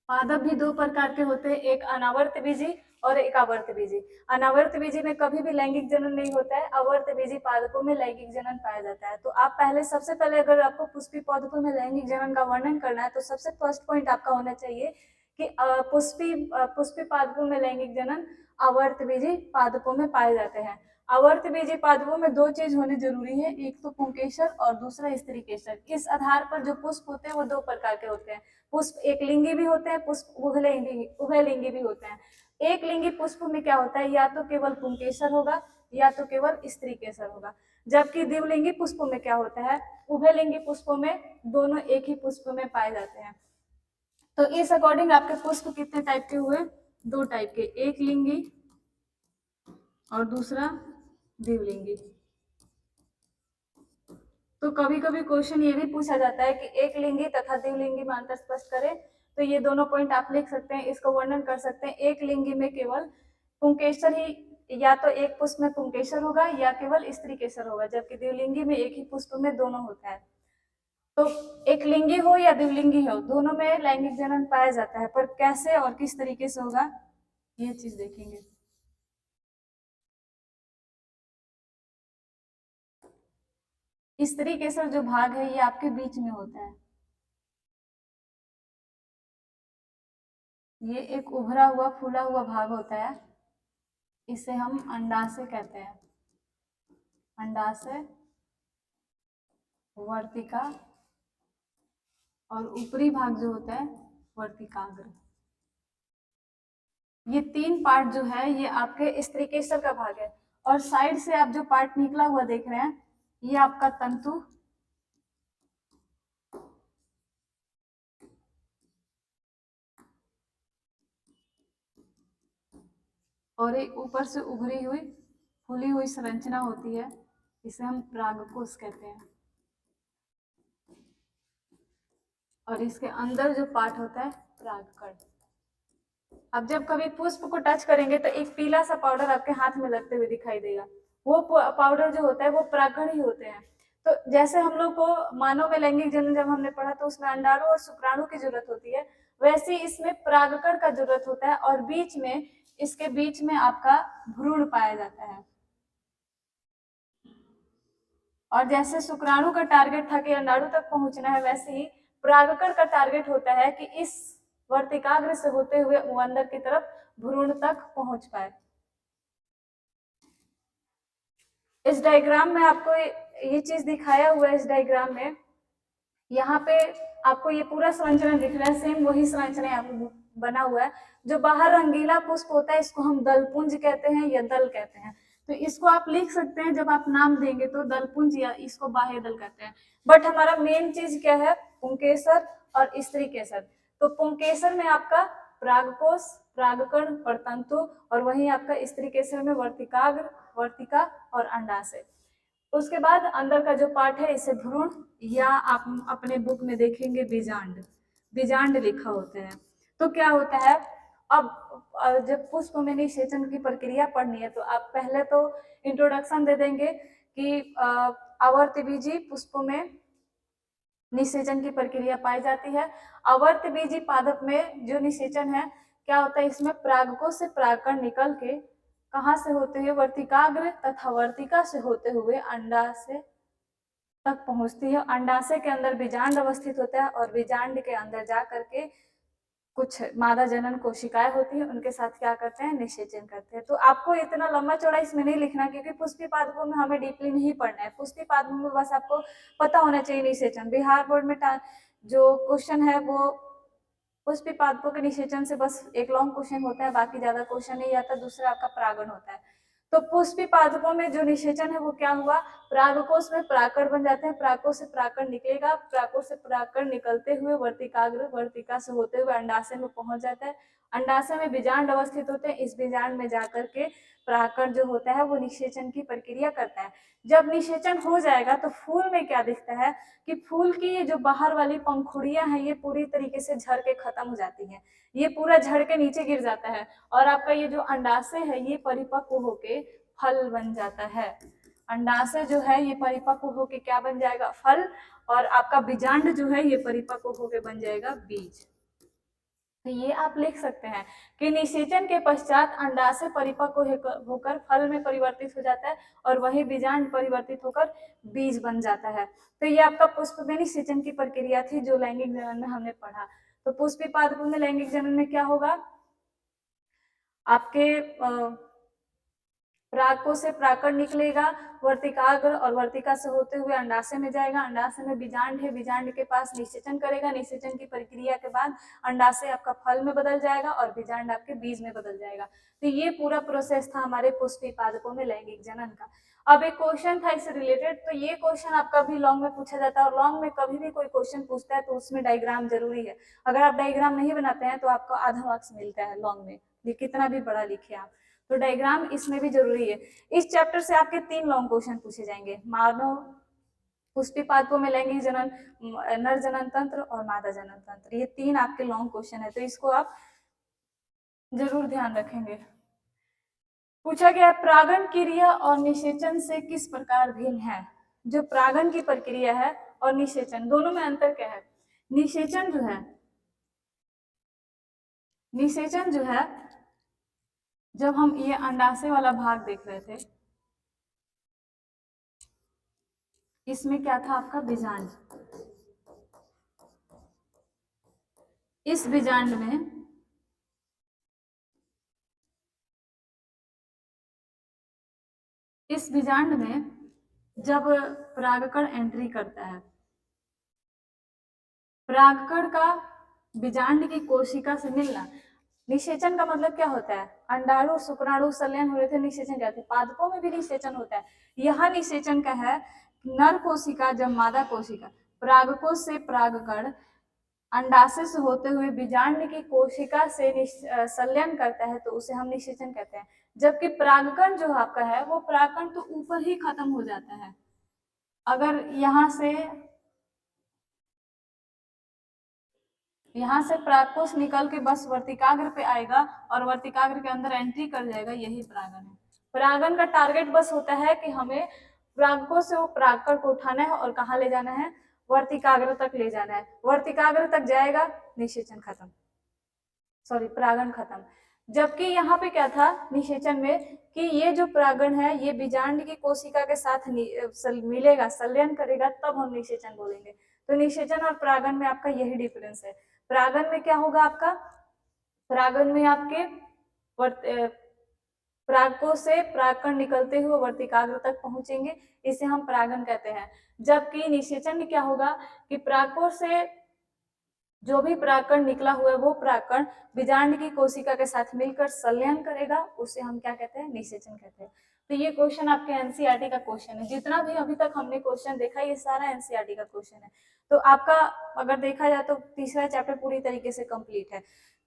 पादप भी 2 प्रकार के होते हैं, एक अनावर्तबीजी और एक आवर्तबीजी। अनावर्तबीजी में कभी भी लैंगिक जनन नहीं होता है, आवर्तबीजी पादपों में लैंगिक जनन पाया जाता है। तो आप सबसे पहले अगर आपको पुष्पी पादपों में लैंगिक जनन का वर्णन करना है तो सबसे फर्स्ट पॉइंट आपका होना चाहिए कि पुष्पी पादपों में लैंगिक जनन आवर्तबीजी पादपों में पाए जाते हैं। आवर्तबीजी पादपों में 2 चीज होनी जरूरी है, एक तो पुंकेसर और दूसरा स्त्रीकेसर। इस आधार पर जो पुष्प होते हैं वो 2 प्रकार के होते हैं। पुष्प एक लिंगी भी होते हैं, पुष्प उभयलिंगी भी होते हैं। एक लिंगी पुष्प में क्या होता है, या तो केवल पुंकेसर होगा या तो केवल स्त्रीकेसर होगा। जबकि द्विलिंगी पुष्पों में क्या होता है, उभयलिंगी पुष्पों में दोनों एक ही पुष्प में पाए जाते हैं। तो इस अकॉर्डिंग आपके पुष्प कितने टाइप के हुए, 2 टाइप के, एक लिंगी और दूसरा द्विलिंगी। तो कभी कभी क्वेश्चन ये भी पूछा जाता है कि एक लिंगी तथा द्विलिंगी में अंतर स्पष्ट करें, तो ये दोनों पॉइंट आप लिख सकते हैं, इसको वर्णन कर सकते हैं। एक लिंगी में केवल पुंकेसर ही, या तो एक पुष्प में पुंकेसर होगा या केवल स्त्रीकेसर होगा, जबकि द्विलिंगी में एक ही पुष्प में दोनों होता है। तो एक लिंगी हो या द्विलिंगी हो, दोनों में लैंगिक जनन पाया जाता है, पर कैसे और किस तरीके से होगा ये चीज देखेंगे। स्त्रीकेसर जो भाग है ये आपके बीच में होता है। ये एक उभरा हुआ फूला हुआ भाग होता है, इसे हम अंडाशय कहते हैं। अंडाशय, वर्तिका और ऊपरी भाग जो होता है वर्तिकाग्र। ये 3 पार्ट जो है ये आपके स्त्रीकेसर का भाग है। और साइड से आप जो पार्ट निकला हुआ देख रहे हैं ये आपका तंतु, और एक ऊपर से उभरी हुई फूली हुई संरचना होती है, इसे हम परागकोश कहते हैं। और इसके अंदर जो पार्ट होता है परागकण। अब जब कभी पुष्प को टच करेंगे तो एक पीला सा पाउडर आपके हाथ में लगते हुए दिखाई देगा, वो पाउडर जो होता है वो परागकण ही होते हैं। तो जैसे हम लोग को मानव में लैंगिक जनन जब हमने पढ़ा तो उसमें अंडाणु और शुक्राणु की जरूरत होती है, वैसे इसमें परागकण का जरूरत होता है, और इसके बीच में आपका भ्रूण पाया जाता है। और जैसे शुक्राणु का टारगेट था कि अंडाणु तक पहुंचना है, वैसे ही परागकण का टारगेट होता है कि इस वर्तिकाग्र से होते हुए वो अंदर की तरफ भ्रूण तक पहुंच पाए। इस डायग्राम में आपको ये चीज दिखाया हुआ है। इस डायग्राम में यहाँ पे आपको ये पूरा संरचना दिख रहा है, सेम वही संरचना यहाँ पे बना हुआ है। जो बाहर रंगीला पुष्प होता है इसको हम दलपुंज कहते हैं या दल कहते हैं। तो इसको आप लिख सकते हैं जब आप नाम देंगे तो दलपुंज या इसको बाह्य दल कहते हैं। बट हमारा मेन चीज क्या है, पुंकेसर और स्त्रीकेसर। तो पुंकेसर में आपका परागकोश, परागकण और तंतु, और वहीं आपका स्त्रीकेसर में वर्तिकाग्र, वर्तिका और अंडाशय। उसके बाद अंदर का जो पार्ट है इसे भ्रूण, या आप अपने बुक में देखेंगे बीजांड, बीजांड लिखा होता है। तो क्या होता है, अब जब पुष्प में निषेचन की प्रक्रिया पढ़नी है तो आप पहले तो इंट्रोडक्शन दे देंगे कि आवर्तबीजी पुष्पों में निषेचन की प्रक्रिया पाई जाती है। आवर्तबीजी पादप में जो निषेचन है क्या होता है, इसमें परागकों से परागकण निकल के कहाँ से होते हुए वर्तिकाग्र तथा वर्तिका से होते हुए अंडाशय तक पहुंचती है। अंडाशय के अंदर बीजांड अवस्थित होता है और बीजांड के अंदर जा करके कुछ मादा जनन कोशिकाएं होती हैं, उनके साथ क्या करते हैं, निषेचन करते हैं। तो आपको इतना लंबा चौड़ा इसमें नहीं लिखना, क्योंकि पुष्पी पादपों में हमें डीपली नहीं पढ़ना है। पुष्पी पादपों में बस आपको पता होना चाहिए निषेचन। बिहार बोर्ड में जो क्वेश्चन है वो पुष्पी पादपों के निषेचन से बस एक लॉन्ग क्वेश्चन होता है, बाकी ज्यादा क्वेश्चन नहीं आता। दूसरा आपका परागण होता है। तो पुष्पी पादपों में जो निषेचन है वो क्या हुआ, परागकोश में परागकण बन जाते हैं, परागकोश से परागकण निकलेगा, परागकोश से परागकण निकलते हुए वर्तिकाग्र, वर्तिका से होते हुए अंडाशय में पहुंच जाता है। अंडाशय में बीजांड अवस्थित होते हैं, इस बीजांड में जाकर के परागकण जो होता है वो निषेचन की प्रक्रिया करता है। जब निषेचन हो जाएगा तो फूल में क्या दिखता है कि फूल की जो बाहर वाली पंखुड़ियां हैं ये पूरी तरीके से झड़ के खत्म हो जाती हैं, ये पूरा झड़ के नीचे गिर जाता है और आपका ये जो अंडाशय है ये परिपक्व होके फल बन जाता है। अंडाशय जो है ये परिपक्व होके क्या बन जाएगा, फल, और आपका बीजांड जो है ये परिपक्व होके बन जाएगा बीज। तो ये आप लिख सकते हैं कि निषेचन के पश्चात अंडाशय परिपक्व होकर फल में परिवर्तित हो जाता है और वही बीजांड परिवर्तित होकर बीज बन जाता है। तो ये आपका पुष्प में निषेचन की प्रक्रिया थी जो लैंगिक जनन में हमने पढ़ा। तो पुष्पी पादपों में लैंगिक जनन में क्या होगा, आपके परागकों से परागकण निकलेगा, वर्तिकाग्र और वर्तिका से होते हुए अंडाशय में जाएगा, अंडाशय में बीजांड है, बीजांड के पास निषेचन करेगा, निषेचन की प्रक्रिया के बाद अंडाशय आपका फल में बदल जाएगा और बीजांड आपके बीज में बदल जाएगा। तो ये पूरा प्रोसेस था हमारे पुष्पी पादपों में लैंगिक जनन का। अब एक क्वेश्चन था इससे रिलेटेड, तो ये क्वेश्चन आपका भी लॉन्ग में पूछा जाता है और लॉन्ग में कभी भी कोई क्वेश्चन पूछता है तो उसमें डायग्राम जरूरी है। अगर आप डायग्राम नहीं बनाते हैं तो आपको आधा मार्क्स मिलता है लॉन्ग में, ये कितना भी बड़ा लिखे आप, तो डायग्राम इसमें भी जरूरी है। इस चैप्टर से आपके 3 लॉन्ग क्वेश्चन पूछे जाएंगे, मानव पुष्पी पादपों में लैंगिक जनन, नर जनन तंत्र और मादा जनन तंत्र, ये 3 आपके लॉन्ग क्वेश्चन है, तो इसको आप जरूर ध्यान रखेंगे। पूछा गया परागण क्रिया और निषेचन से किस प्रकार भिन्न है। जो परागण की प्रक्रिया है और निषेचन, दोनों में अंतर क्या है। निषेचन जो है, निषेचन जो है, जब हम ये अंडाशय वाला भाग देख रहे थे, इसमें क्या था आपका बीजांड, इस बीजांड में जब परागकण एंट्री करता है, परागकण का बीजांड की कोशिका से मिलना, निषेचन का मतलब क्या होता है, अंडाणु शुक्राणु संलयन हो रहे थे, निषेचन क्या थे, पादपों में भी निषेचन होता है। यह निषेचन का है, नर कोशिका जब मादा कोशिका परागकोश से परागकण अंडाशय से होते हुए बीजांड की कोशिका से संलयन करता है तो उसे हम निषेचन कहते हैं। जबकि परागकण जो आपका है वो परागकण तो ऊपर ही खत्म हो जाता है। अगर यहाँ से परागकोश निकल के बस वर्तिकाग्र पे आएगा और वर्तिकाग्र के अंदर एंट्री कर जाएगा, यही परागण है। परागण का टारगेट बस होता है कि हमें परागकोश से वो परागकण को उठाना है और कहाँ ले जाना है, वर्तिकाग्र तक ले जाना है। वर्तिकाग्र तक जाएगा, निषेचन खत्म, सॉरी परागण खत्म। जबकि यहाँ पे क्या था निषेचन में कि ये जो परागण है ये बीजांड की कोशिका के साथ मिलेगा, संलयन करेगा, तब हम निषेचन बोलेंगे। तो निषेचन और परागण में आपका यही डिफरेंस है। परागण में क्या होगा आपका, परागण में आपके परागकोश से परागकण निकलते हुए वर्तिकाग्र तक पहुंचेंगे, इसे हम परागण कहते हैं। जबकि निषेचन में क्या होगा कि परागकोश से जो भी परागकण निकला हुआ है वो परागकण बीजांड की कोशिका के साथ मिलकर संलयन करेगा, उसे हम क्या कहते हैं, निषेचन कहते हैं। तो ये क्वेश्चन आपके एनसीईआरटी का क्वेश्चन है, जितना भी अभी तक हमने क्वेश्चन देखा ये सारा एनसीईआरटी का क्वेश्चन है। तो आपका अगर देखा जाए तो तीसरा चैप्टर पूरी तरीके से कंप्लीट है।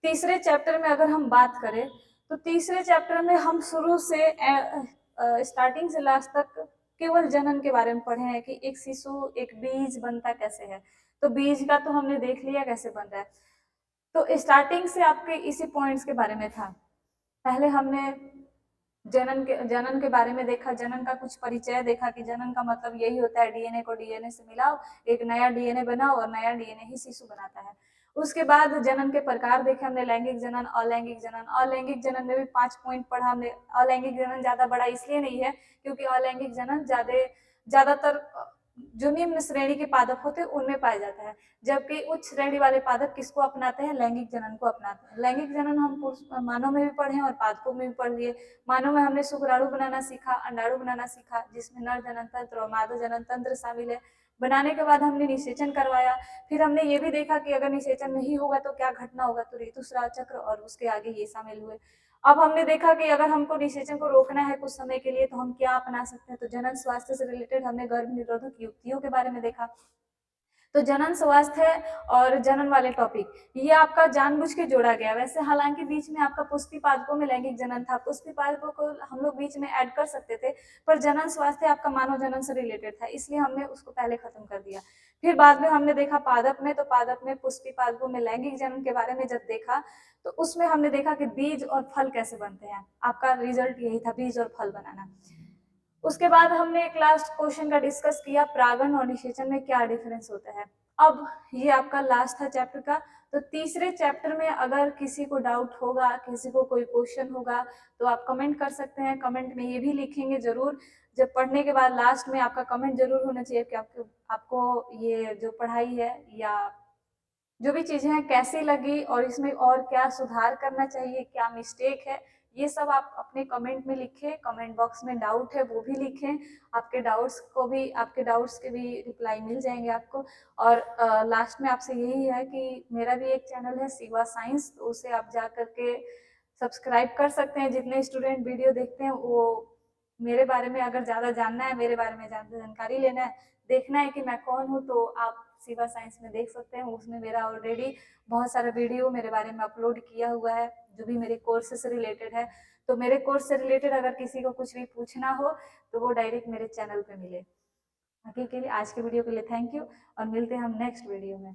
तीसरे चैप्टर में अगर हम बात करें तो तीसरे चैप्टर में हम शुरू से स्टार्टिंग से लास्ट तक केवल जनन के बारे में पढ़े हैं कि एक शिशु एक बीज बनता कैसे है। तो बीज का तो हमने देख लिया कैसे बन रहा है। तो स्टार्टिंग से आपके इसी पॉइंट्स के बारे में था। पहले हमने जनन के बारे में देखा, जनन का कुछ परिचय देखा कि जनन का मतलब यही होता है, डीएनए को डीएनए से मिलाओ, एक नया डीएनए बनाओ और नया डीएनए ही शिशु बनाता है। उसके बाद जनन के प्रकार देखे हमने, लैंगिक जनन, अलैंगिक जनन। अलैंगिक जनन में भी 5 पॉइंट पढ़ा हमने। अलैंगिक जनन ज्यादा बड़ा इसलिए नहीं है क्योंकि अलैंगिक जनन ज्यादातर जो निम्न श्रेणी के पादप होते हैं उनमें पाया जाता है, जबकि उच्च श्रेणी वाले पादप किसको अपनाते हैं, लैंगिक जनन को अपनाते हैं। लैंगिक जनन हम मानव में भी पढ़े और पादपों में भी पढ़ लिए। मानव में हमने शुक्राणु बनाना सीखा, अंडाणु बनाना सीखा, जिसमें नर जनन तंत्र और मादा जनन तंत्र शामिल है। बनाने के बाद हमने निषेचन करवाया। फिर हमने ये भी देखा कि अगर निषेचन नहीं होगा तो क्या घटना होगा, तो ऋतुस्राव चक्र और उसके आगे ये शामिल हुए। अब हमने देखा कि अगर हमको निषेचन को रोकना है कुछ समय के लिए तो हम क्या अपना सकते हैं, तो जनन स्वास्थ्य से रिलेटेड हमने गर्भ निरोधक युक्तियों के बारे में देखा। तो जनन स्वास्थ्य और जनन वाले टॉपिक ये आपका जानबूझ के जोड़ा गया। वैसे हालांकि बीच में आपका पुष्पी पादपों में लैंगिक जनन था, पुष्पी पादपों को हम लोग बीच में ऐड कर सकते थे, पर जनन स्वास्थ्य आपका मानव जनन से रिलेटेड था, इसलिए हमने उसको पहले खत्म कर दिया। फिर बाद में हमने देखा पादप में, तो पादप में पुष्पी पादपों में लैंगिक जनन के बारे में जब देखा तो उसमें हमने देखा कि बीज और फल कैसे बनते हैं। आपका रिजल्ट यही था, बीज और फल बनाना। उसके बाद हमने एक लास्ट क्वेश्चन का डिस्कस किया, परागण और निषेचन में क्या डिफरेंस होता है। अब ये आपका लास्ट था चैप्टर का। तो तीसरे चैप्टर में अगर किसी को डाउट होगा, किसी को कोई क्वेश्चन होगा तो आप कमेंट कर सकते हैं। कमेंट में ये भी लिखेंगे जरूर, जब पढ़ने के बाद लास्ट में आपका कमेंट जरूर होना चाहिए कि आपको ये जो पढ़ाई है या जो भी चीजें हैं कैसी लगी और इसमें और क्या सुधार करना चाहिए, क्या मिस्टेक है, ये सब आप अपने कमेंट में लिखें। कमेंट बॉक्स में डाउट है वो भी लिखें, आपके डाउट्स के भी रिप्लाई मिल जाएंगे आपको। और लास्ट में आपसे यही है कि मेरा भी एक चैनल है शिवा साइंस, तो उसे आप जा करके सब्सक्राइब कर सकते हैं। जितने स्टूडेंट वीडियो देखते हैं वो मेरे बारे में अगर ज़्यादा जानना है, मेरे बारे में जानकारी लेना है, देखना है कि मैं कौन हूँ, तो आप शिवा साइंस में देख सकते हैं। उसमें मेरा ऑलरेडी बहुत सारा वीडियो मेरे बारे में अपलोड किया हुआ है जो भी मेरे कोर्स से रिलेटेड है। तो मेरे कोर्स से रिलेटेड अगर किसी को कुछ भी पूछना हो तो वो डायरेक्ट मेरे चैनल पे मिले। बाकी के लिए आज के वीडियो के लिए थैंक यू और मिलते हैं हम नेक्स्ट वीडियो में।